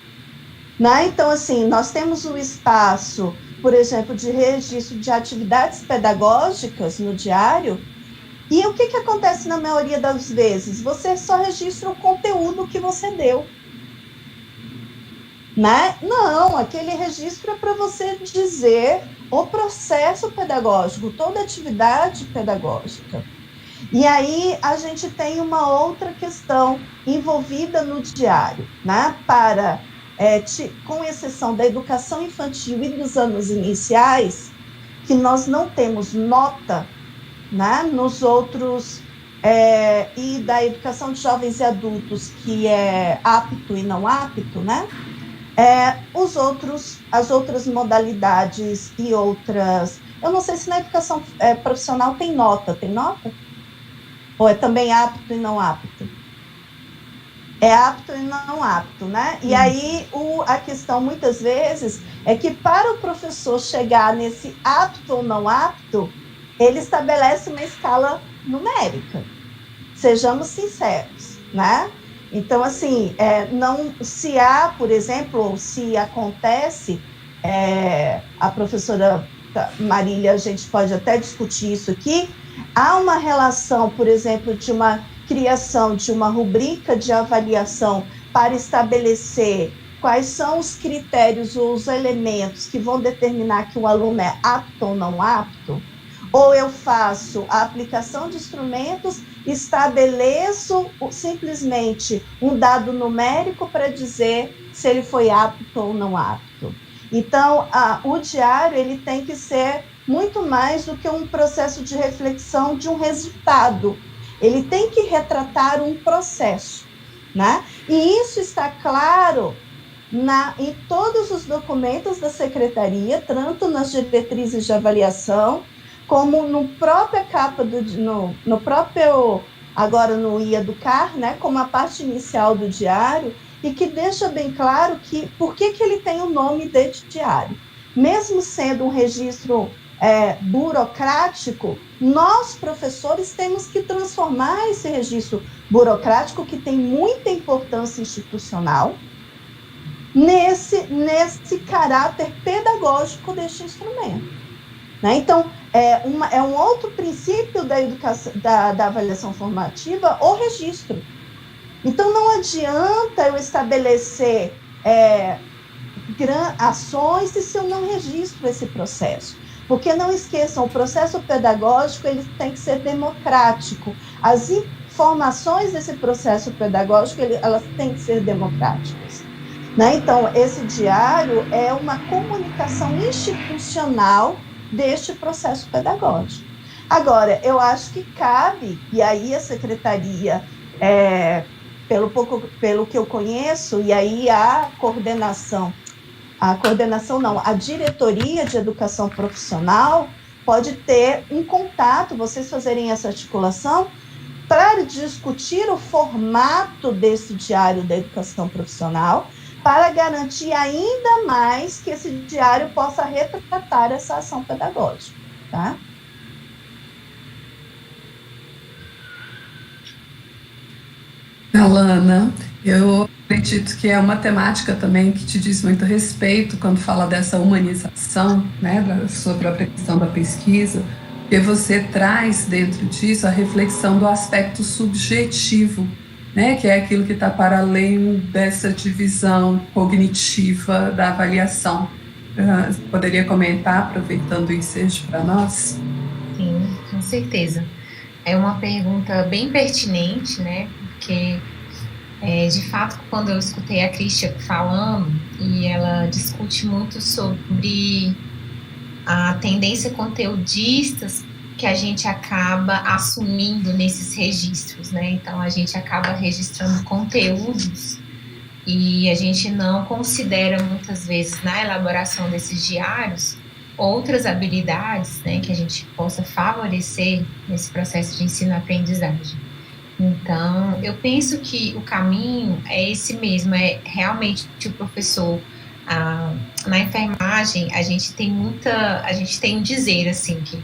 Né? Então, assim, nós temos um espaço, por exemplo, de registro de atividades pedagógicas no diário, e o que acontece na maioria das vezes? Você só registra o conteúdo que você deu. Né? Não, aquele registro é para você dizer o processo pedagógico, toda atividade pedagógica. E aí a gente tem uma outra questão envolvida no diário, né? Com exceção da educação infantil e dos anos iniciais, que nós não temos nota, né? Nos outros, e da educação de jovens e adultos, que é apto e não apto, né? As outras modalidades e outras... Eu não sei se na educação profissional tem nota. Tem nota? Ou é também apto e não apto? É apto e não apto, né? E aí a questão, muitas vezes, é que para o professor chegar nesse apto ou não apto, ele estabelece uma escala numérica. Sejamos sinceros, né? Então, assim, se há, por exemplo, ou se acontece, a professora Marília, a gente pode até discutir isso aqui, há uma relação, por exemplo, de uma criação de uma rubrica de avaliação para estabelecer quais são os critérios ou os elementos que vão determinar que o aluno é apto ou não apto, ou eu faço a aplicação de instrumentos, estabeleço simplesmente um dado numérico para dizer se ele foi apto ou não apto. Então, o diário ele tem que ser muito mais do que um processo de reflexão de um resultado. Ele tem que retratar um processo, né? E isso está claro em todos os documentos da secretaria, tanto nas diretrizes de avaliação, como no própria capa no próprio, agora no Educar, né, como a parte inicial do diário, e que deixa bem claro por que ele tem o nome de diário. Mesmo sendo um registro burocrático, nós, professores, temos que transformar esse registro burocrático, que tem muita importância institucional, nesse caráter pedagógico deste instrumento. Né? Então, é um outro princípio da educação, da avaliação formativa, o registro. Então, não adianta eu estabelecer ações se eu não registro esse processo. Porque, não esqueçam, o processo pedagógico ele tem que ser democrático. As informações desse processo pedagógico, elas têm que ser democráticas. Né? Então, esse diário é uma comunicação institucional deste processo pedagógico. Agora, eu acho que cabe, e aí a secretaria, pelo que eu conheço, e aí a diretoria de educação profissional pode ter um contato, vocês fazerem essa articulação, para discutir o formato desse diário da educação profissional, para garantir ainda mais que esse diário possa retratar essa ação pedagógica, tá? Alana, eu acredito que é uma temática também que te diz muito respeito quando fala dessa humanização, né, da sua própria questão da pesquisa, porque você traz dentro disso a reflexão do aspecto subjetivo, né, que é aquilo que está para além dessa divisão cognitiva da avaliação. Você poderia comentar, aproveitando o ensejo para nós? Sim, com certeza. É uma pergunta bem pertinente, né, porque, de fato, quando eu escutei a Christian falando, e ela discute muito sobre a tendência conteudista que a gente acaba assumindo nesses registros, né? Então, a gente acaba registrando conteúdos e a gente não considera, muitas vezes, na elaboração desses diários, outras habilidades, né, que a gente possa favorecer nesse processo de ensino-aprendizagem. Então, eu penso que o caminho é esse mesmo, é realmente o professor. Na enfermagem, a gente tem um dizer, assim, que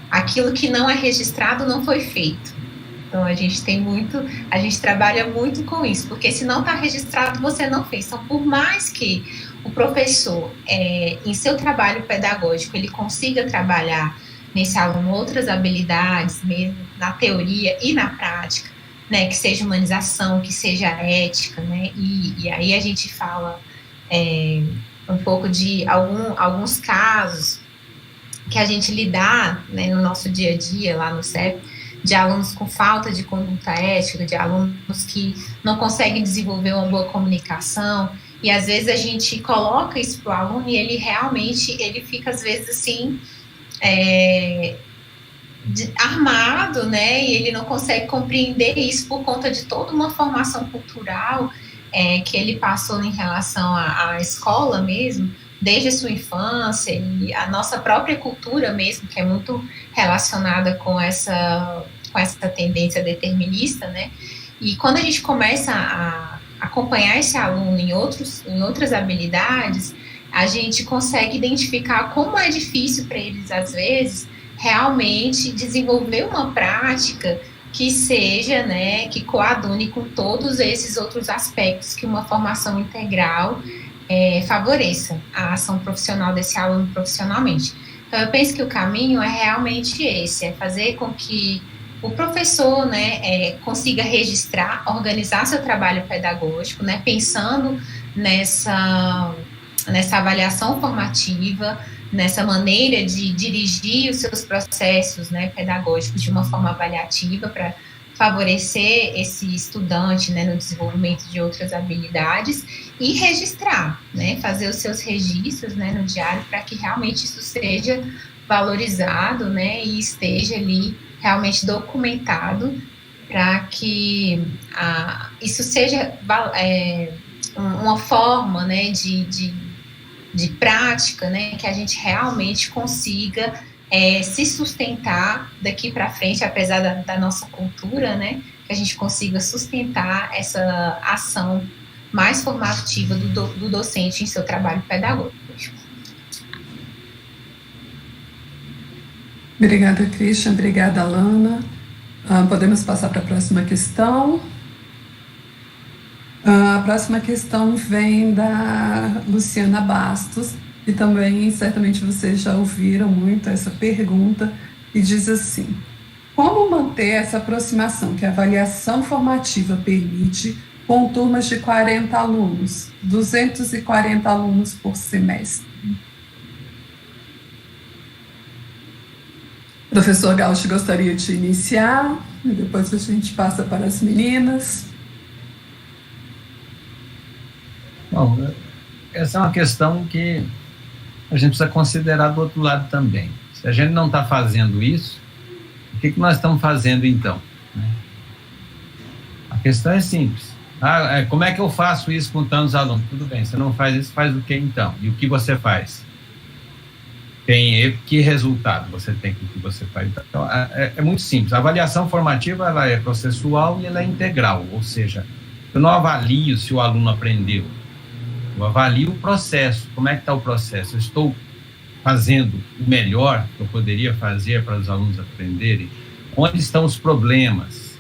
aquilo que não é registrado não foi feito. Então, a gente trabalha muito com isso, porque se não está registrado, você não fez. Então, por mais que o professor, em seu trabalho pedagógico, ele consiga trabalhar nesse aluno outras habilidades, mesmo na teoria e na prática, né, que seja humanização, que seja ética, né, e aí a gente fala um pouco de alguns casos que a gente lidar, né, no nosso dia a dia, lá no CEP, de alunos com falta de conduta ética, de alunos que não conseguem desenvolver uma boa comunicação, e às vezes a gente coloca isso para o aluno e ele realmente, ele fica às vezes assim, armado, né, e ele não consegue compreender isso por conta de toda uma formação cultural que ele passou em relação à escola mesmo, desde a sua infância, e a nossa própria cultura mesmo, que é muito relacionada com essa tendência determinista, né, e quando a gente começa a acompanhar esse aluno em outras habilidades, a gente consegue identificar como é difícil para eles, às vezes, realmente desenvolver uma prática que seja, né, que coadune com todos esses outros aspectos que uma formação integral favoreça a ação profissional desse aluno profissionalmente. Então, eu penso que o caminho é realmente esse, é fazer com que o professor, né, consiga registrar, organizar seu trabalho pedagógico, né, pensando nessa avaliação formativa, nessa maneira de dirigir os seus processos, né, pedagógicos de uma forma avaliativa para favorecer esse estudante, né, no desenvolvimento de outras habilidades e registrar, né, fazer os seus registros, né, no diário para que realmente isso seja valorizado, né, e esteja ali realmente documentado para que isso seja uma forma, né, de prática, né, que a gente realmente consiga se sustentar daqui para frente, apesar da nossa cultura, né, que a gente consiga sustentar essa ação mais formativa do docente em seu trabalho pedagógico. Obrigada, Christian. Obrigada, Alana. Podemos passar para a próxima questão. A próxima questão vem da Luciana Bastos, e também certamente vocês já ouviram muito essa pergunta, e diz assim: como manter essa aproximação que a avaliação formativa permite com turmas de 40 alunos, 240 alunos por semestre? Professor Gauch gostaria de iniciar, e depois a gente passa para as meninas. Bom, essa é uma questão que a gente precisa considerar do outro lado também. Se a gente não está fazendo isso, o que nós estamos fazendo então? A questão é simples. Como é que eu faço isso com tantos alunos? Tudo bem, você não faz isso, faz o que então? E o que você faz? Que resultado você tem com o que você faz? Então, é muito simples. A avaliação formativa ela é processual e ela é integral, ou seja, eu não avalio se o aluno aprendeu, eu avalio o processo. Como é que está o processo? Eu estou fazendo o melhor que eu poderia fazer para os alunos aprenderem? Onde estão os problemas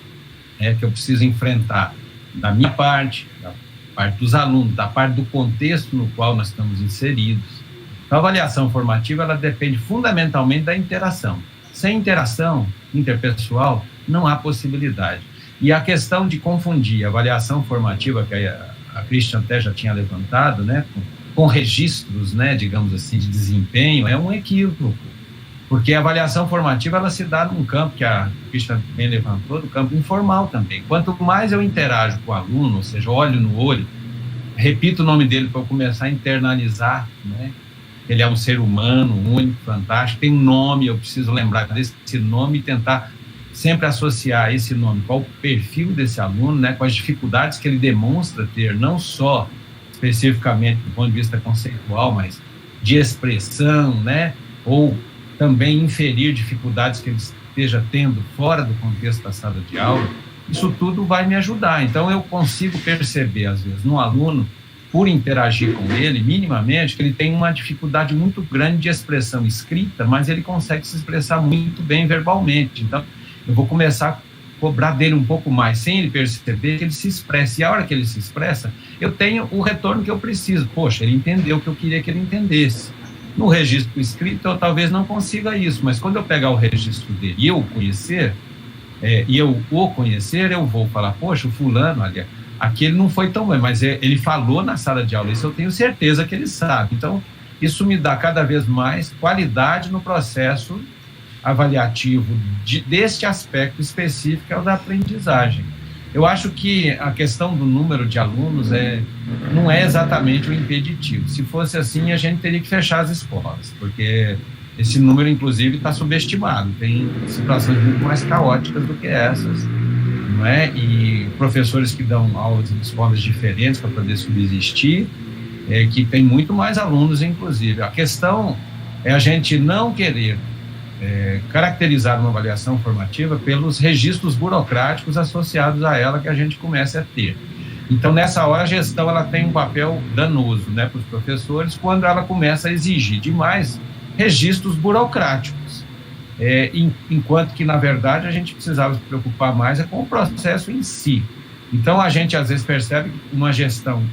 que eu preciso enfrentar? Da minha parte, da parte dos alunos, da parte do contexto no qual nós estamos inseridos. A avaliação formativa, ela depende fundamentalmente da interação. Sem interação interpessoal, não há possibilidade. E a questão de confundir a avaliação formativa, que a Christian até já tinha levantado, né, com registros, né, digamos assim, de desempenho, é um equívoco. Porque a avaliação formativa, ela se dá num campo que a Christian bem levantou, do campo informal também. Quanto mais eu interajo com o aluno, ou seja, olho no olho, repito o nome dele para eu começar a internalizar, né, ele é um ser humano, único, fantástico, tem um nome, eu preciso lembrar desse nome e tentar sempre associar esse nome com o perfil desse aluno, né, com as dificuldades que ele demonstra ter, não só especificamente do ponto de vista conceitual, mas de expressão, né, ou também inferir dificuldades que ele esteja tendo fora do contexto da sala de aula, isso tudo vai me ajudar. Então, eu consigo perceber, às vezes, no aluno, por interagir com ele, minimamente, que ele tem uma dificuldade muito grande de expressão escrita, mas ele consegue se expressar muito bem verbalmente. Então, eu vou começar a cobrar dele um pouco mais, sem ele perceber que ele se expressa. E a hora que ele se expressa, eu tenho o retorno que eu preciso. Poxa, ele entendeu o que eu queria que ele entendesse. No registro escrito, eu talvez não consiga isso, mas quando eu pegar o registro dele e eu o conhecer, eu vou falar, poxa, o fulano, olha, aquele não foi tão bem, mas ele falou na sala de aula, isso eu tenho certeza que ele sabe. Então, isso me dá cada vez mais qualidade no processo avaliativo deste aspecto específico, que é o da aprendizagem. Eu acho que a questão do número de alunos não é exatamente o impeditivo. Se fosse assim, a gente teria que fechar as escolas, porque esse número, inclusive, está subestimado. Tem situações muito mais caóticas do que essas, não é? E professores que dão aulas em escolas diferentes para poder subsistir, que tem muito mais alunos, inclusive. A questão é a gente não querer caracterizar uma avaliação formativa pelos registros burocráticos associados a ela que a gente começa a ter. Então, nessa hora, a gestão ela tem um papel danoso, né, para os professores, quando ela começa a exigir demais registros burocráticos, enquanto que, na verdade, a gente precisava se preocupar mais com o processo em si. Então, a gente, às vezes, percebe que uma gestão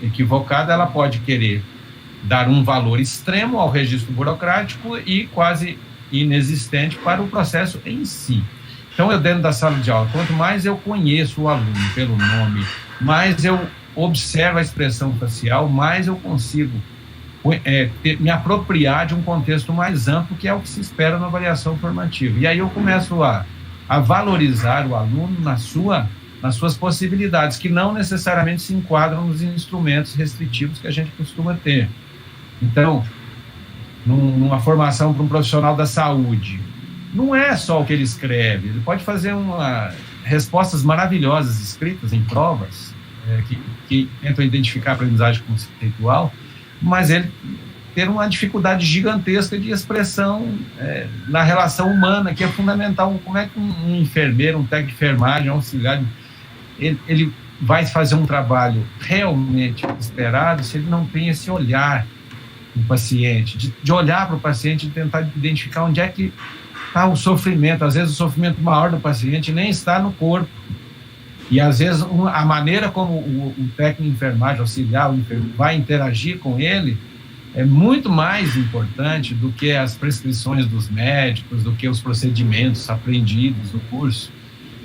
equivocada, ela pode querer dar um valor extremo ao registro burocrático e quase inexistente para o processo em si. Então, eu dentro da sala de aula, quanto mais eu conheço o aluno pelo nome, mais eu observo a expressão facial, mais eu consigo me apropriar de um contexto mais amplo, que é o que se espera na avaliação formativa. E aí eu começo a valorizar o aluno nas suas possibilidades, que não necessariamente se enquadram nos instrumentos restritivos que a gente costuma ter. Então, numa formação para um profissional da saúde, não é só o que ele escreve, ele pode fazer respostas maravilhosas escritas em provas, que tentam identificar a aprendizagem conceitual, mas ele ter uma dificuldade gigantesca de expressão na relação humana, que é fundamental. Como é que um enfermeiro, um técnico de enfermagem, um auxiliar, ele vai fazer um trabalho realmente esperado se ele não tem esse olhar o paciente, de olhar para o paciente e tentar identificar onde é que está o sofrimento. Às vezes o sofrimento maior do paciente nem está no corpo, e às vezes a maneira como o técnico de enfermagem, auxiliar, o enfermeiro, vai interagir com ele é muito mais importante do que as prescrições dos médicos, do que os procedimentos aprendidos no curso.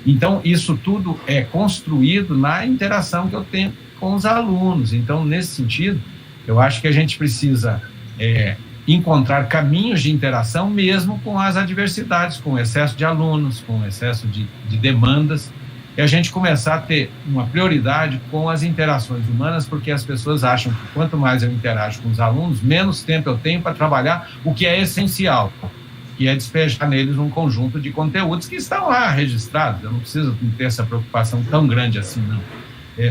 Então, isso tudo é construído na interação que eu tenho com os alunos. Então, nesse sentido, eu acho que a gente precisa encontrar caminhos de interação mesmo com as adversidades, com o excesso de alunos, com o excesso de demandas, e a gente começar a ter uma prioridade com as interações humanas, porque as pessoas acham que quanto mais eu interajo com os alunos, menos tempo eu tenho para trabalhar o que é essencial, que é despejar neles um conjunto de conteúdos que estão lá registrados. Eu não preciso ter essa preocupação tão grande assim, não.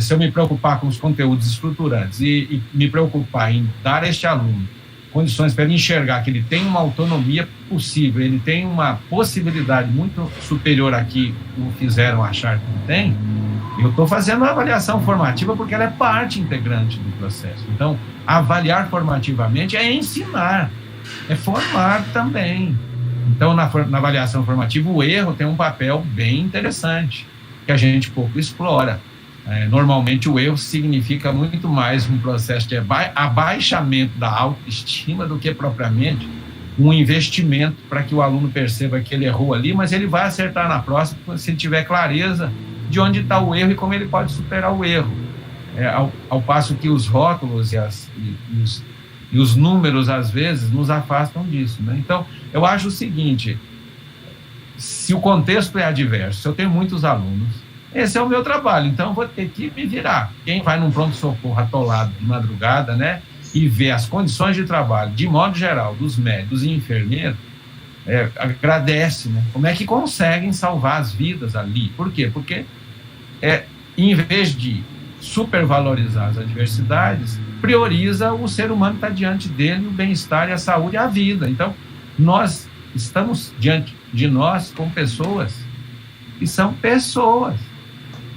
Se eu me preocupar com os conteúdos estruturantes e me preocupar em dar a este aluno condições para ele enxergar que ele tem uma autonomia possível, ele tem uma possibilidade muito superior a que o fizeram achar que ele tem, eu estou fazendo uma avaliação formativa porque ela é parte integrante do processo. Então, avaliar formativamente é ensinar, é formar também. Então, na avaliação formativa, o erro tem um papel bem interessante, que a gente pouco explora. Normalmente o erro significa muito mais um processo de abaixamento da autoestima do que propriamente um investimento para que o aluno perceba que ele errou ali, mas ele vai acertar na próxima se ele tiver clareza de onde está o erro e como ele pode superar o erro. Ao passo que os rótulos e os números, às vezes, nos afastam disso, né? Então, eu acho o seguinte: se o contexto é adverso, se eu tenho muitos alunos, esse é o meu trabalho, então eu vou ter que me virar. Quem vai num pronto-socorro atolado de madrugada, né, e vê as condições de trabalho, de modo geral, dos médicos e enfermeiros, agradece, né? Como é que conseguem salvar as vidas ali? Por quê? Porque, em vez de supervalorizar as adversidades, prioriza o ser humano que está diante dele, o bem-estar e a saúde e a vida. Então, nós estamos diante de nós com pessoas que são pessoas.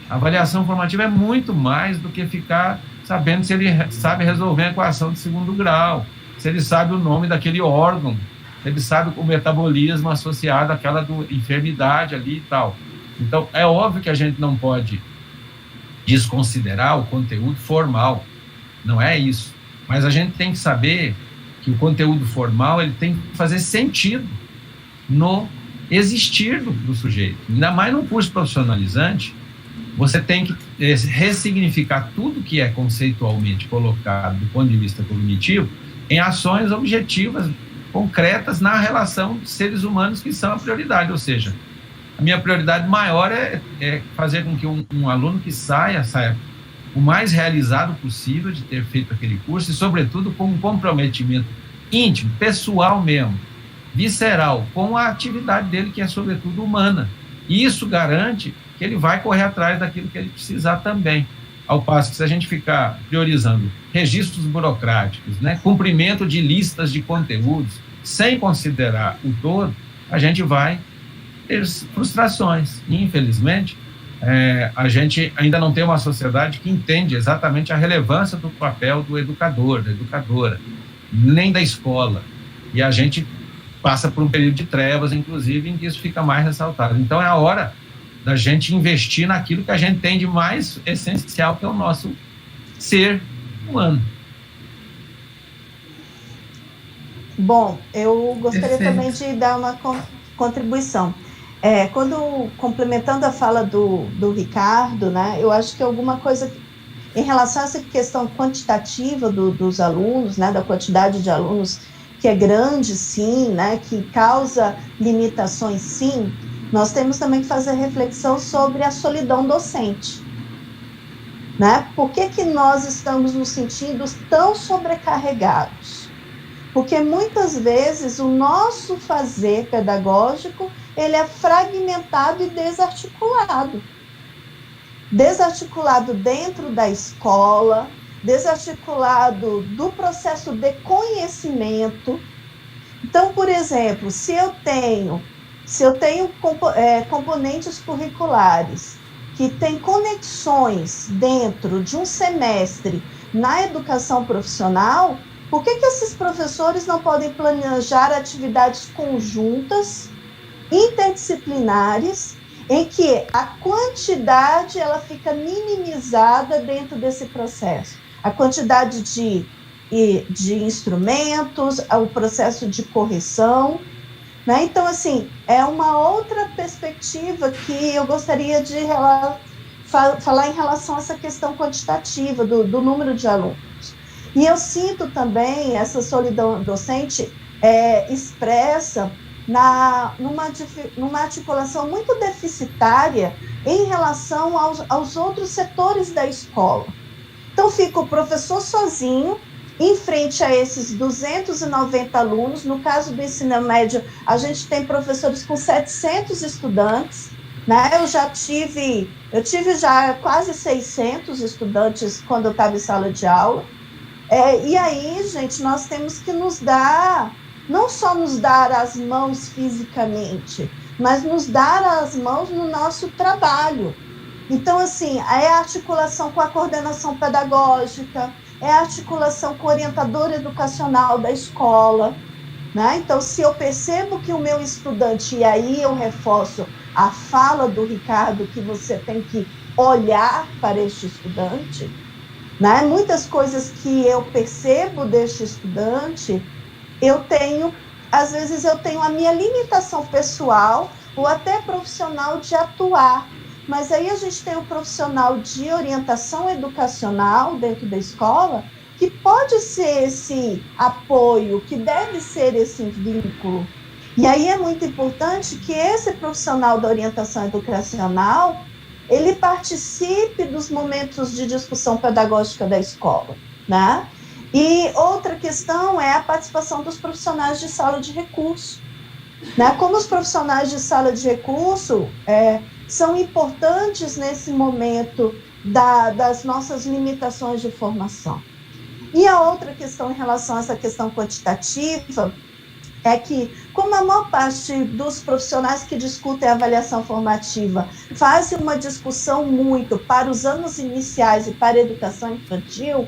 A avaliação formativa é muito mais do que ficar sabendo se ele sabe resolver a equação de segundo grau, se ele sabe o nome daquele órgão, se ele sabe o metabolismo associado àquela enfermidade ali e tal. Então, é óbvio que a gente não pode desconsiderar o conteúdo formal, não é isso. Mas a gente tem que saber que o conteúdo formal ele tem que fazer sentido no existir do sujeito. Ainda mais num curso profissionalizante, você tem que ressignificar tudo que é conceitualmente colocado do ponto de vista cognitivo em ações objetivas, concretas na relação de seres humanos que são a prioridade. Ou seja, a minha prioridade maior é fazer com que um aluno que saia o mais realizado possível de ter feito aquele curso e, sobretudo, com um comprometimento íntimo, pessoal mesmo, visceral, com a atividade dele, que é, sobretudo, humana. E isso garante que ele vai correr atrás daquilo que ele precisar também. Ao passo que, se a gente ficar priorizando registros burocráticos, né, cumprimento de listas de conteúdos, sem considerar o todo, a gente vai ter frustrações. E, infelizmente, a gente ainda não tem uma sociedade que entende exatamente a relevância do papel do educador, da educadora, nem da escola. E a gente passa por um período de trevas, inclusive, em que isso fica mais ressaltado. Então, é a hora da gente investir naquilo que a gente tem de mais essencial, que é o nosso ser humano. Bom, eu gostaria também de dar uma contribuição. Complementando a fala do Ricardo, né, eu acho que alguma coisa em relação a essa questão quantitativa dos alunos, né, da quantidade de alunos, que é grande, sim, né, que causa limitações, sim, nós temos também que fazer reflexão sobre a solidão docente. Né? Por que nós estamos nos sentindo tão sobrecarregados? Porque muitas vezes o nosso fazer pedagógico ele é fragmentado e desarticulado. Desarticulado dentro da escola, desarticulado do processo de conhecimento. Então, por exemplo, se eu tenho componentes curriculares que têm conexões dentro de um semestre na educação profissional, por que esses professores não podem planejar atividades conjuntas, interdisciplinares, em que a quantidade ela fica minimizada dentro desse processo? A quantidade de instrumentos, o processo de correção, né? Então, assim, é uma outra perspectiva que eu gostaria de falar em relação a essa questão quantitativa do número de alunos. E eu sinto também essa solidão docente expressa numa articulação muito deficitária em relação aos outros setores da escola. Então, fica o professor sozinho, em frente a esses 290 alunos. No caso do ensino médio, a gente tem professores com 700 estudantes, né? Eu tive já quase 600 estudantes quando eu estava em sala de aula. E aí, gente, nós temos que não só nos dar as mãos fisicamente, mas nos dar as mãos no nosso trabalho. Então, assim, é a articulação com a coordenação pedagógica, é a articulação com o orientador educacional da escola, né? Então, se eu percebo que o meu estudante, e aí eu reforço a fala do Ricardo, que você tem que olhar para este estudante, né? Muitas coisas que eu percebo deste estudante, às vezes eu tenho a minha limitação pessoal ou até profissional de atuar. Mas aí a gente tem um profissional de orientação educacional dentro da escola que pode ser esse apoio, que deve ser esse vínculo. E aí é muito importante que esse profissional da orientação educacional, ele participe dos momentos de discussão pedagógica da escola, né? E outra questão é a participação dos profissionais de sala de recurso, né? Como os profissionais de sala de recurso são importantes nesse momento das nossas limitações de formação. E a outra questão em relação a essa questão quantitativa é que, como a maior parte dos profissionais que discutem a avaliação formativa fazem uma discussão muito para os anos iniciais e para a educação infantil,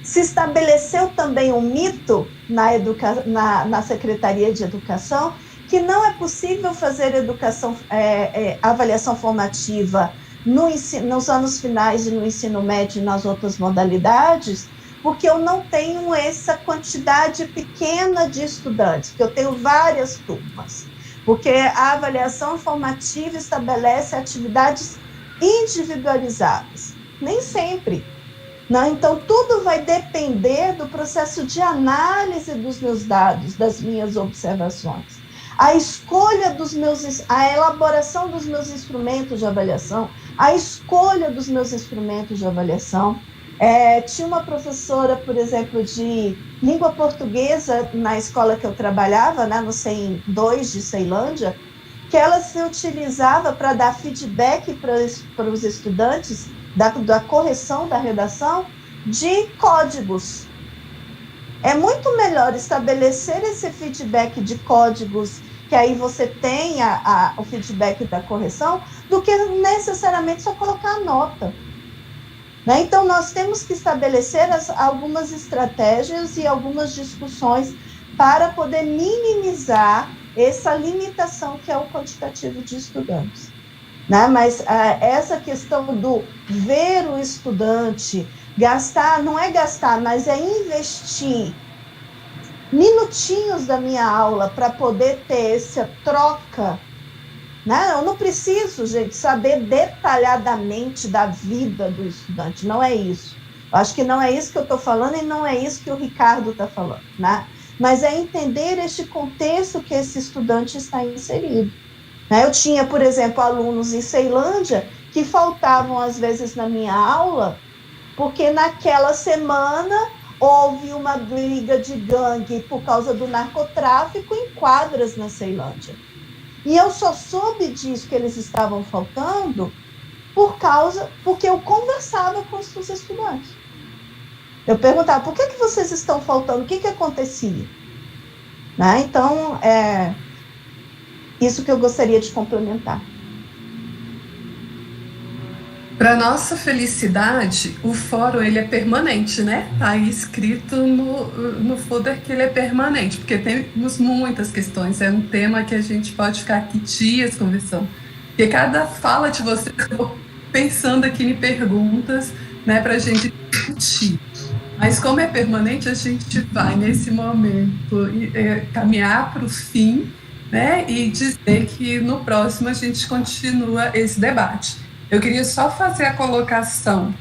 se estabeleceu também um mito na Secretaria de Educação que não é possível fazer avaliação formativa nos anos finais e no ensino médio e nas outras modalidades, porque eu não tenho essa quantidade pequena de estudantes, porque eu tenho várias turmas, porque a avaliação formativa estabelece atividades individualizadas, nem sempre. Não, então, tudo vai depender do processo de análise dos meus dados, das minhas observações. A escolha a elaboração dos meus instrumentos de avaliação, a escolha dos meus instrumentos de avaliação. Tinha uma professora, por exemplo, de língua portuguesa na escola que eu trabalhava, né, no CEM 2 de Ceilândia, que ela se utilizava para dar feedback para os estudantes da correção da redação de códigos. É muito melhor estabelecer esse feedback de códigos, que aí você tenha o feedback da correção, do que necessariamente só colocar a nota. Né? Então, nós temos que estabelecer algumas estratégias e algumas discussões para poder minimizar essa limitação que é o quantitativo de estudantes. Né? Mas essa questão do ver o estudante, gastar, não é gastar, mas é investir minutinhos da minha aula para poder ter essa troca. Né? Eu não preciso, gente, saber detalhadamente da vida do estudante, não é isso. Eu acho que não é isso que eu estou falando e não é isso que o Ricardo está falando, né? Mas é entender este contexto que esse estudante está inserido. Né? Eu tinha, por exemplo, alunos em Ceilândia que faltavam, às vezes, na minha aula, porque naquela semana houve uma briga de gangue por causa do narcotráfico em quadras na Ceilândia. E eu só soube disso que eles estavam faltando porque eu conversava com os estudantes. Eu perguntava, por que vocês estão faltando? O que acontecia? Né? Então, é isso que eu gostaria de complementar. Para nossa felicidade, o fórum ele é permanente, né? Está aí escrito no folder que ele é permanente, porque temos muitas questões, é um tema que a gente pode ficar aqui dias conversando. Porque cada fala de vocês, eu vou pensando aqui em perguntas, né, para a gente discutir. Mas como é permanente, a gente vai, nesse momento, caminhar para o fim, né, e dizer que no próximo a gente continua esse debate. Eu queria só fazer a colocação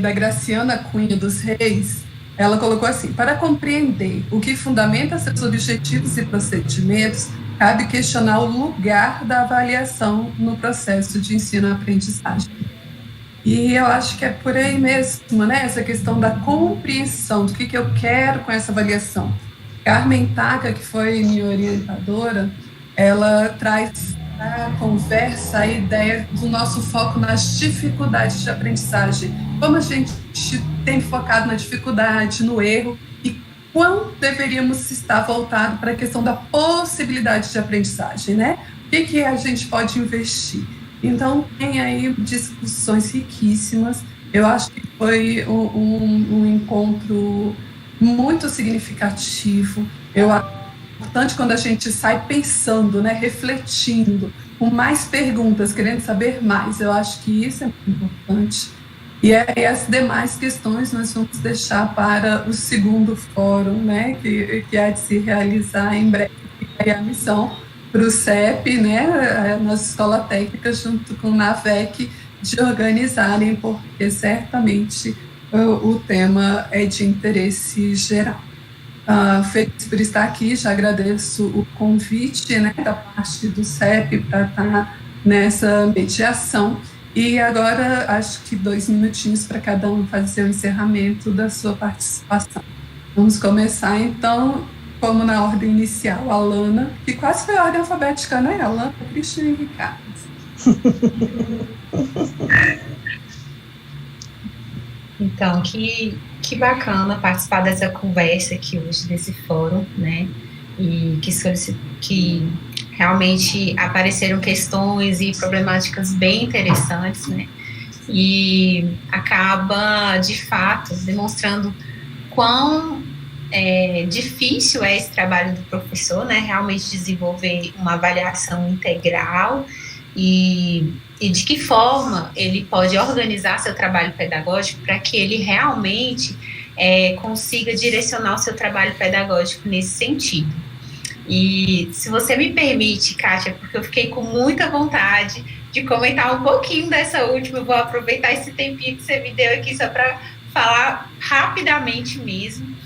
da Graciana Cunha dos Reis. Ela colocou assim: para compreender o que fundamenta seus objetivos e procedimentos, cabe questionar o lugar da avaliação no processo de ensino-aprendizagem. E eu acho que é por aí mesmo, né? Essa questão da compreensão do que eu quero com essa avaliação. Carmen Taka, que foi minha orientadora, ela traz a conversa, a ideia do nosso foco nas dificuldades de aprendizagem, como a gente tem focado na dificuldade, no erro, e quão deveríamos estar voltado para a questão da possibilidade de aprendizagem, né? O que a gente pode investir? Então, tem aí discussões riquíssimas. Eu acho que foi um encontro muito significativo. Eu acho importante quando a gente sai pensando, né, refletindo, com mais perguntas, querendo saber mais. Eu acho que isso é muito importante. E aí as demais questões nós vamos deixar para o segundo fórum, né, que há de se realizar em breve. E a missão para o CEP, né, nossa escola técnica, junto com o NAVEC, de organizarem, porque certamente o tema é de interesse geral. Feliz por estar aqui, já agradeço o convite, né, da parte do CEP para estar nessa mediação. E agora, acho que 2 minutinhos para cada um fazer o encerramento da sua participação. Vamos começar, então, como na ordem inicial, a Alana, que quase foi a ordem alfabética, né? Alana, Cristina e Ricardo. Então, que bacana participar dessa conversa aqui hoje, desse fórum, né? E que realmente apareceram questões e problemáticas bem interessantes, né? E acaba, de fato, demonstrando quão difícil é esse trabalho do professor, né? Realmente desenvolver uma avaliação integral e de que forma ele pode organizar seu trabalho pedagógico para que ele realmente consiga direcionar o seu trabalho pedagógico nesse sentido. E se você me permite, Kátia, porque eu fiquei com muita vontade de comentar um pouquinho dessa última, eu vou aproveitar esse tempinho que você me deu aqui só para falar rapidamente mesmo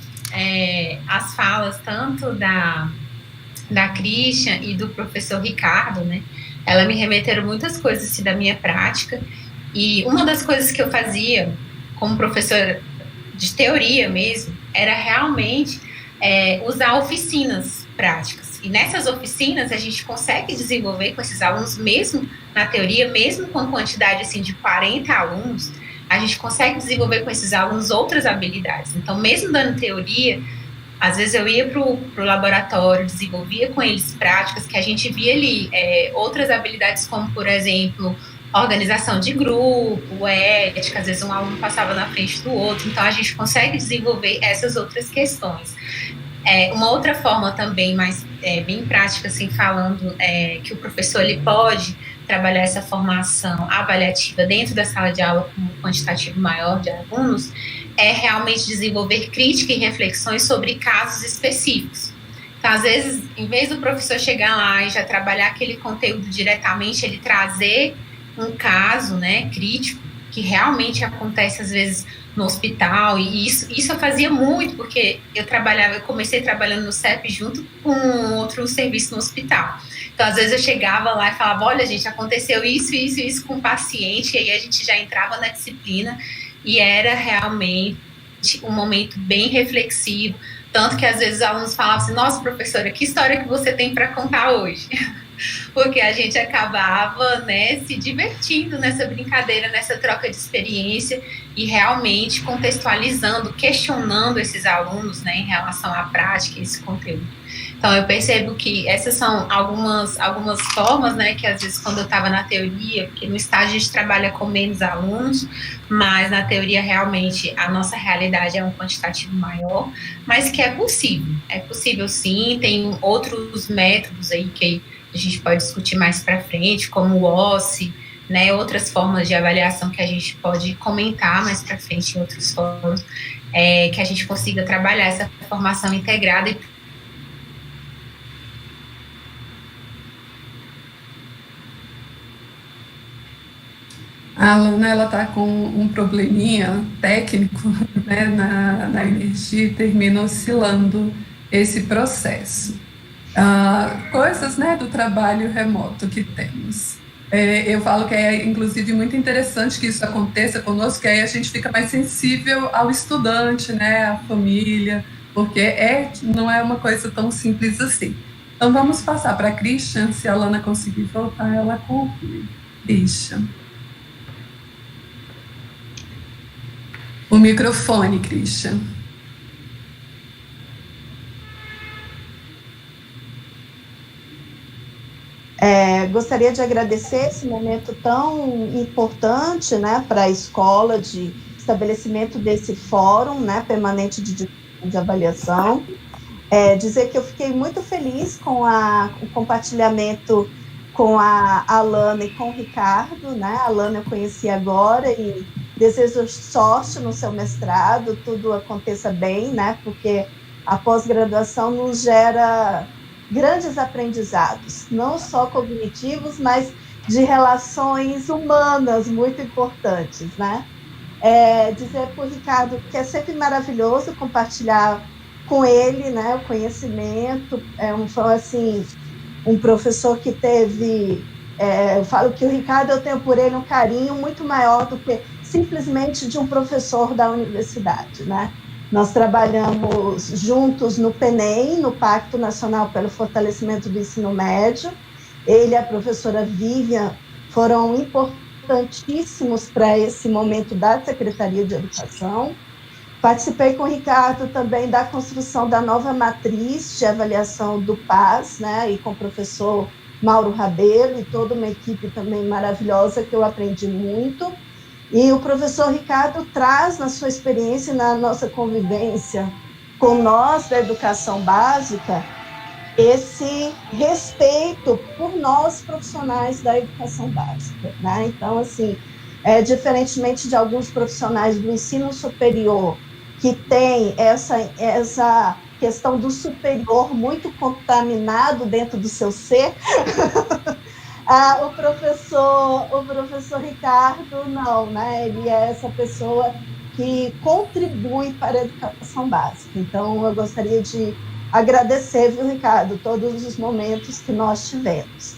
as falas tanto da Christian e do professor Ricardo, né? Ela me remeteram muitas coisas assim, da minha prática, e uma das coisas que eu fazia como professora de teoria mesmo, era realmente usar oficinas práticas, e nessas oficinas a gente consegue desenvolver com esses alunos, mesmo na teoria, mesmo com quantidade assim, de 40 alunos, a gente consegue desenvolver com esses alunos outras habilidades. Então, mesmo dando teoria, às vezes eu ia para o laboratório, desenvolvia com eles práticas que a gente via ali, outras habilidades como, por exemplo, organização de grupo, ética, às vezes um aluno passava na frente do outro, então a gente consegue desenvolver essas outras questões. Uma outra forma também, mais bem prática, assim, falando que o professor ele pode trabalhar essa formação avaliativa dentro da sala de aula com um quantitativo maior de alunos, realmente desenvolver crítica e reflexões sobre casos específicos. Então, às vezes, em vez do professor chegar lá e já trabalhar aquele conteúdo diretamente, ele trazer um caso, né, crítico, que realmente acontece, às vezes, no hospital, e isso eu fazia muito, porque eu comecei trabalhando no CEP junto com outro serviço no hospital. Então, às vezes eu chegava lá e falava, olha, gente, aconteceu isso com o paciente, e aí a gente já entrava na disciplina, e era realmente um momento bem reflexivo, tanto que às vezes os alunos falavam assim, nossa, professora, que história que você tem para contar hoje? Porque a gente acabava, né, se divertindo nessa brincadeira, nessa troca de experiência e realmente contextualizando, questionando esses alunos, né, em relação à prática e esse conteúdo. Então, eu percebo que essas são algumas formas, né, que às vezes quando eu estava na teoria, porque no estágio a gente trabalha com menos alunos, mas na teoria realmente a nossa realidade é um quantitativo maior, mas que é possível sim, tem outros métodos aí que a gente pode discutir mais para frente, como o OSCE, né, outras formas de avaliação que a gente pode comentar mais para frente em outros fóruns, que a gente consiga trabalhar essa formação integrada e a aluna, ela está com um probleminha técnico, né, na energia e termina oscilando esse processo. Coisas, né, do trabalho remoto que temos. Eu falo que é, inclusive, muito interessante que isso aconteça conosco, que aí a gente fica mais sensível ao estudante, né, à família, porque não é uma coisa tão simples assim. Então, vamos passar para a Christian, se a Lana conseguir voltar, ela conclui. Christian. O microfone, Christian. Gostaria de agradecer esse momento tão importante, né, para a escola, de estabelecimento desse fórum, né, permanente de avaliação. Dizer que eu fiquei muito feliz com o compartilhamento com a Alana e com o Ricardo, né? A Alana eu conheci agora e desejo sorte no seu mestrado, tudo aconteça bem, né? Porque a pós-graduação nos gera grandes aprendizados, não só cognitivos, mas de relações humanas muito importantes, né? Dizer para o Ricardo que é sempre maravilhoso compartilhar com ele, né, o conhecimento, foi assim, um professor que teve, eu falo que o Ricardo, eu tenho por ele um carinho muito maior do que simplesmente de um professor da universidade, né? Nós trabalhamos juntos no PNEM, no Pacto Nacional pelo Fortalecimento do Ensino Médio. Ele e a professora Vivian foram importantes importantíssimos para esse momento da Secretaria de Educação. Participei com o Ricardo também da construção da nova matriz de avaliação do PAS, né, e com o professor Mauro Rabelo e toda uma equipe também maravilhosa que eu aprendi muito. E o professor Ricardo traz na sua experiência, na nossa convivência com nós da educação básica, esse respeito por nós profissionais da educação básica, né? Então, assim, diferentemente de alguns profissionais do ensino superior que tem essa questão do superior muito contaminado dentro do seu ser, o professor Ricardo não, né? Ele é essa pessoa que contribui para a educação básica. Então, eu gostaria de agradecer, viu, Ricardo, todos os momentos que nós tivemos.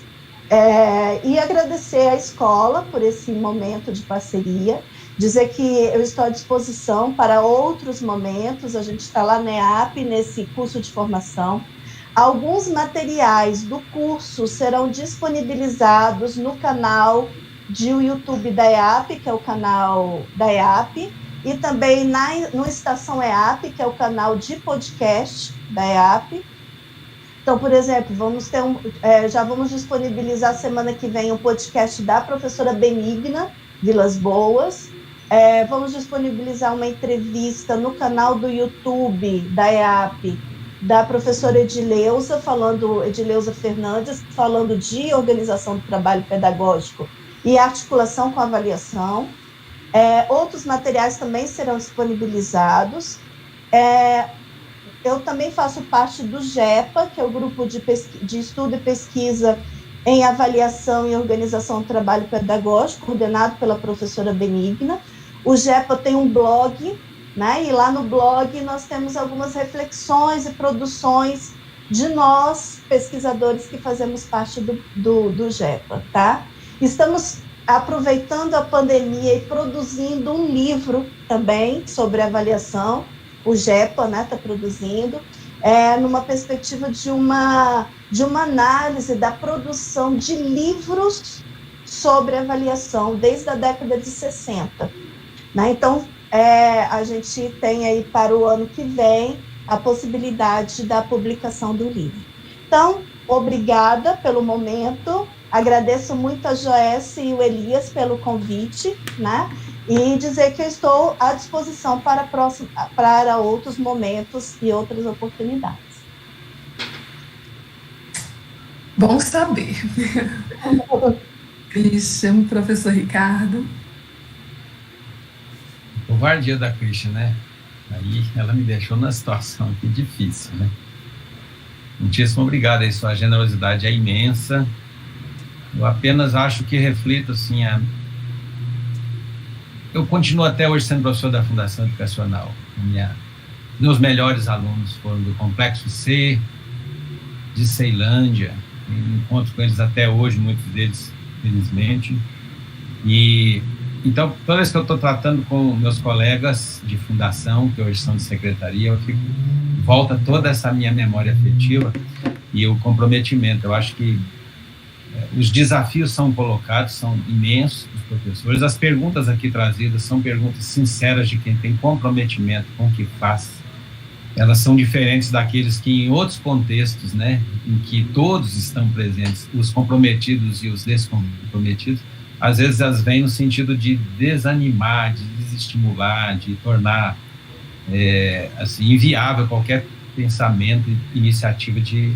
E agradecer à escola por esse momento de parceria, dizer que eu estou à disposição para outros momentos. A gente está lá na EAP, nesse curso de formação. Alguns materiais do curso serão disponibilizados no canal de YouTube da EAP, que é o canal da EAP, e também no Estação EAP, que é o canal de podcast da EAP. Então, por exemplo, já vamos disponibilizar semana que vem um podcast da professora Benigna Vilas Boas. Vamos disponibilizar uma entrevista no canal do YouTube da EAP, da professora Edileuza Fernandes, falando de organização do trabalho pedagógico e articulação com avaliação. Outros materiais também serão disponibilizados. Eu também faço parte do GEPA, que é o Grupo de Estudo e Pesquisa em Avaliação e Organização do Trabalho Pedagógico, coordenado pela professora Benigna. O GEPA tem um blog, né? E lá no blog nós temos algumas reflexões e produções de nós, pesquisadores que fazemos parte do GEPA, tá? Estamos aproveitando a pandemia e produzindo um livro também sobre avaliação. O GEPA, né, está produzindo, numa perspectiva de uma análise da produção de livros sobre avaliação desde a década de 60. Né? Então, a gente tem aí para o ano que vem a possibilidade da publicação do livro. Então, obrigada pelo momento, agradeço muito a Joyce e o Elias pelo convite, né? E dizer que eu estou à disposição para outros momentos e outras oportunidades. Bom saber. Me chamo professor Ricardo. Covardia da Christian, né? Aí ela me deixou numa situação aqui difícil, né? Muitíssimo obrigado, aí sua generosidade é imensa. Eu apenas acho que reflito, assim, eu continuo até hoje sendo professor da Fundação Educacional. Meus melhores alunos foram do Complexo C, de Ceilândia. Eu encontro com eles até hoje, muitos deles, felizmente. E então, toda vez que eu estou tratando com meus colegas de fundação, que hoje são de secretaria, volta toda essa minha memória afetiva e o comprometimento. Eu acho que os desafios são colocados, são imensos dos professores. As perguntas aqui trazidas são perguntas sinceras de quem tem comprometimento com o que faz. Elas são diferentes daqueles que, em outros contextos, né, em que todos estão presentes, os comprometidos e os descomprometidos, às vezes elas vêm no sentido de desanimar, de desestimular, de tornar assim, inviável qualquer pensamento, iniciativa de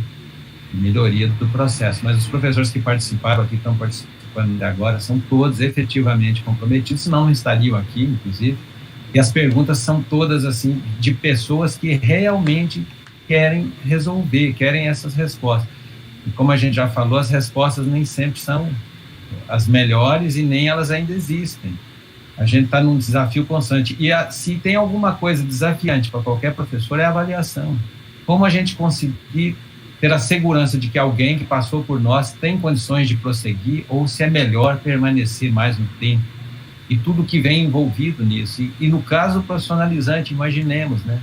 melhoria do processo. Mas os professores que participaram aqui, estão participando agora, são todos efetivamente comprometidos, senão não estariam aqui, inclusive. E as perguntas são todas, assim, de pessoas que realmente querem resolver, querem essas respostas. E como a gente já falou, as respostas nem sempre são as melhores e nem elas ainda existem. A gente está num desafio constante. E se tem alguma coisa desafiante para qualquer professor, é a avaliação. Como a gente conseguir ter a segurança de que alguém que passou por nós tem condições de prosseguir ou se é melhor permanecer mais no tempo. E tudo que vem envolvido nisso. E no caso profissionalizante, imaginemos, né?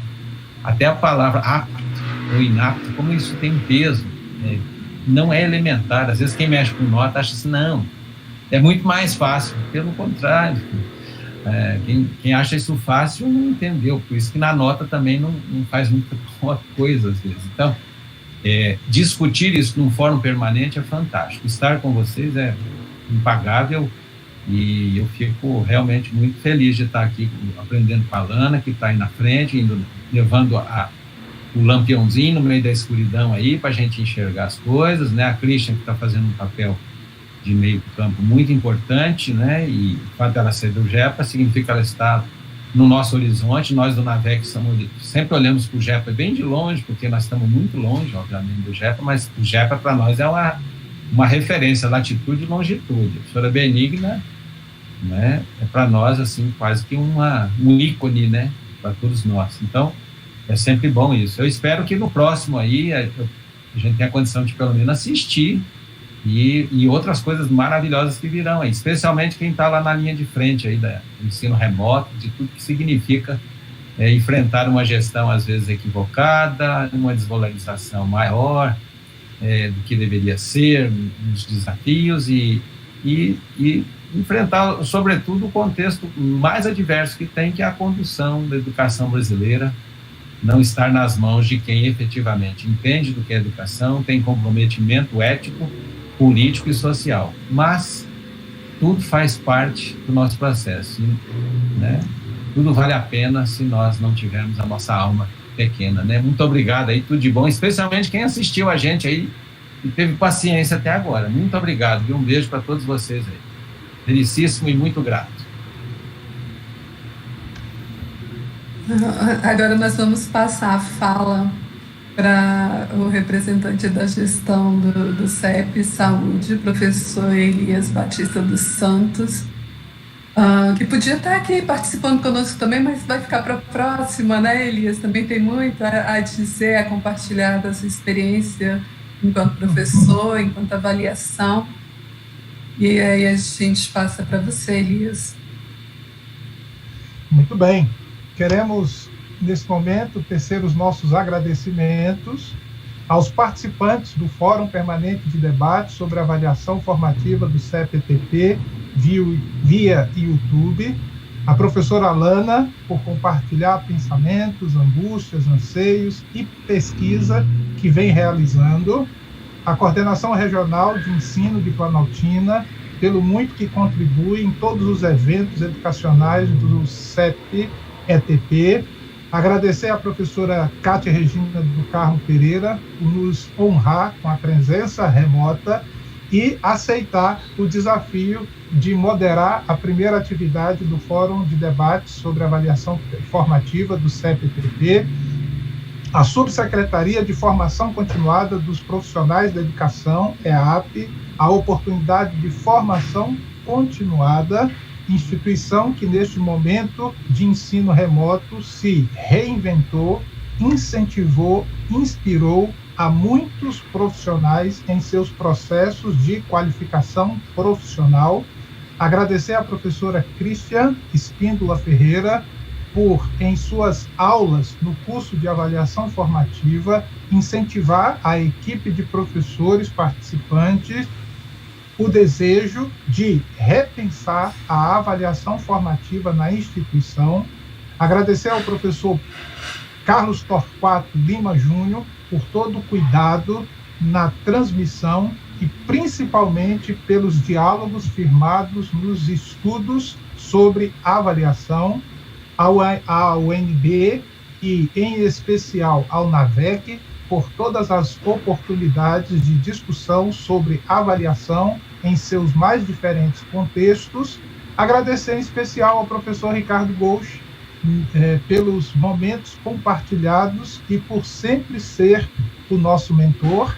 Até a palavra apto ou inapto, como isso tem peso. Não é elementar. Às vezes quem mexe com nota acha assim, não, é muito mais fácil. Pelo contrário, quem acha isso fácil não entendeu, por isso que na nota também não faz muita coisa às vezes. Então, discutir isso num fórum permanente é fantástico, estar com vocês é impagável, e eu fico realmente muito feliz de estar aqui aprendendo com a Lana, que está aí na frente, levando o lampiãozinho no meio da escuridão aí, para a gente enxergar as coisas, né? A Christian, que está fazendo um papel de meio campo muito importante, né? E o fato dela ser do GEPA significa que ela está no nosso horizonte. Nós do NAVEC sempre olhamos para o GEPA bem de longe, porque nós estamos muito longe, obviamente, do GEPA, mas o GEPA para nós é uma referência, latitude e longitude. A professora Benigna, né, é para nós assim quase que um ícone, né, para todos nós. Então é sempre bom isso. Eu espero que no próximo aí a gente tenha a condição de pelo menos assistir e outras coisas maravilhosas que virão aí, especialmente quem está lá na linha de frente aí do ensino remoto, de tudo que significa enfrentar uma gestão às vezes equivocada, uma desvalorização maior do que deveria ser, nos desafios e enfrentar, sobretudo, o contexto mais adverso que tem, que é a condução da educação brasileira, não estar nas mãos de quem efetivamente entende do que é educação, tem comprometimento ético, político e social. Mas tudo faz parte do nosso processo, né? Tudo vale a pena se nós não tivermos a nossa alma pequena, né? Muito obrigado aí, tudo de bom, especialmente quem assistiu a gente aí e teve paciência até agora. Muito obrigado e um beijo para todos vocês aí. Felicíssimo e muito grato. Agora nós vamos passar a fala para o representante da gestão do CEP Saúde, o professor Elias Batista dos Santos, que podia estar aqui participando conosco também, mas vai ficar para a próxima, né, Elias? Também tem muito a dizer, a compartilhar da sua experiência enquanto professor, enquanto avaliação. E aí a gente passa para você, Elias. Muito bem. Queremos, nesse momento, tecer os nossos agradecimentos aos participantes do Fórum Permanente de Debate sobre a Avaliação Formativa do CEP-ETP via YouTube, a professora Lana, por compartilhar pensamentos, angústias, anseios e pesquisa que vem realizando, a Coordenação Regional de Ensino de Planaltina, pelo muito que contribui em todos os eventos educacionais do CEP-ETP, agradecer à professora Cátia Regina do Carmo Pereira por nos honrar com a presença remota e aceitar o desafio de moderar a primeira atividade do Fórum de Debate sobre Avaliação Formativa do CEP-ETP, a Subsecretaria de Formação Continuada dos Profissionais da Educação, EAP, a Oportunidade de Formação Continuada, instituição que neste momento de ensino remoto se reinventou, incentivou, inspirou a muitos profissionais em seus processos de qualificação profissional. Agradecer à professora Christian Espíndola Ferreira por, em suas aulas no curso de avaliação formativa, incentivar a equipe de professores participantes o desejo de repensar a avaliação formativa na instituição. Agradecer ao professor Carlos Torquato Lima Júnior por todo o cuidado na transmissão e principalmente pelos diálogos firmados nos estudos sobre avaliação, ao UNB e, em especial, ao NAVEC, por todas as oportunidades de discussão sobre avaliação em seus mais diferentes contextos. Agradecer em especial ao professor Ricardo Gouch pelos momentos compartilhados e por sempre ser o nosso mentor.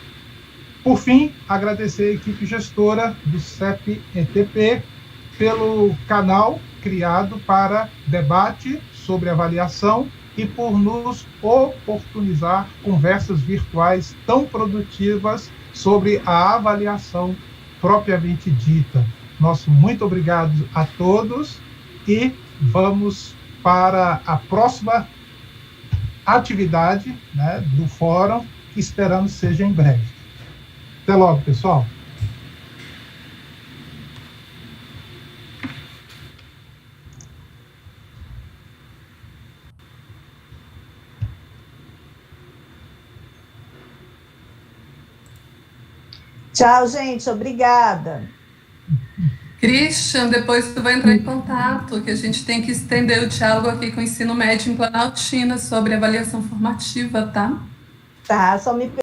Por fim, agradecer a equipe gestora do CEP-ETP pelo canal criado para debate sobre avaliação e por nos oportunizar conversas virtuais tão produtivas sobre a avaliação propriamente dita. Nosso muito obrigado a todos e vamos para a próxima atividade, né, do fórum, que esperamos seja em breve. Até logo, pessoal. Tchau, gente. Obrigada. Christian, depois tu vai entrar em contato, que a gente tem que estender o diálogo aqui com o ensino médio em Planaltina sobre avaliação formativa, tá? Tá, só me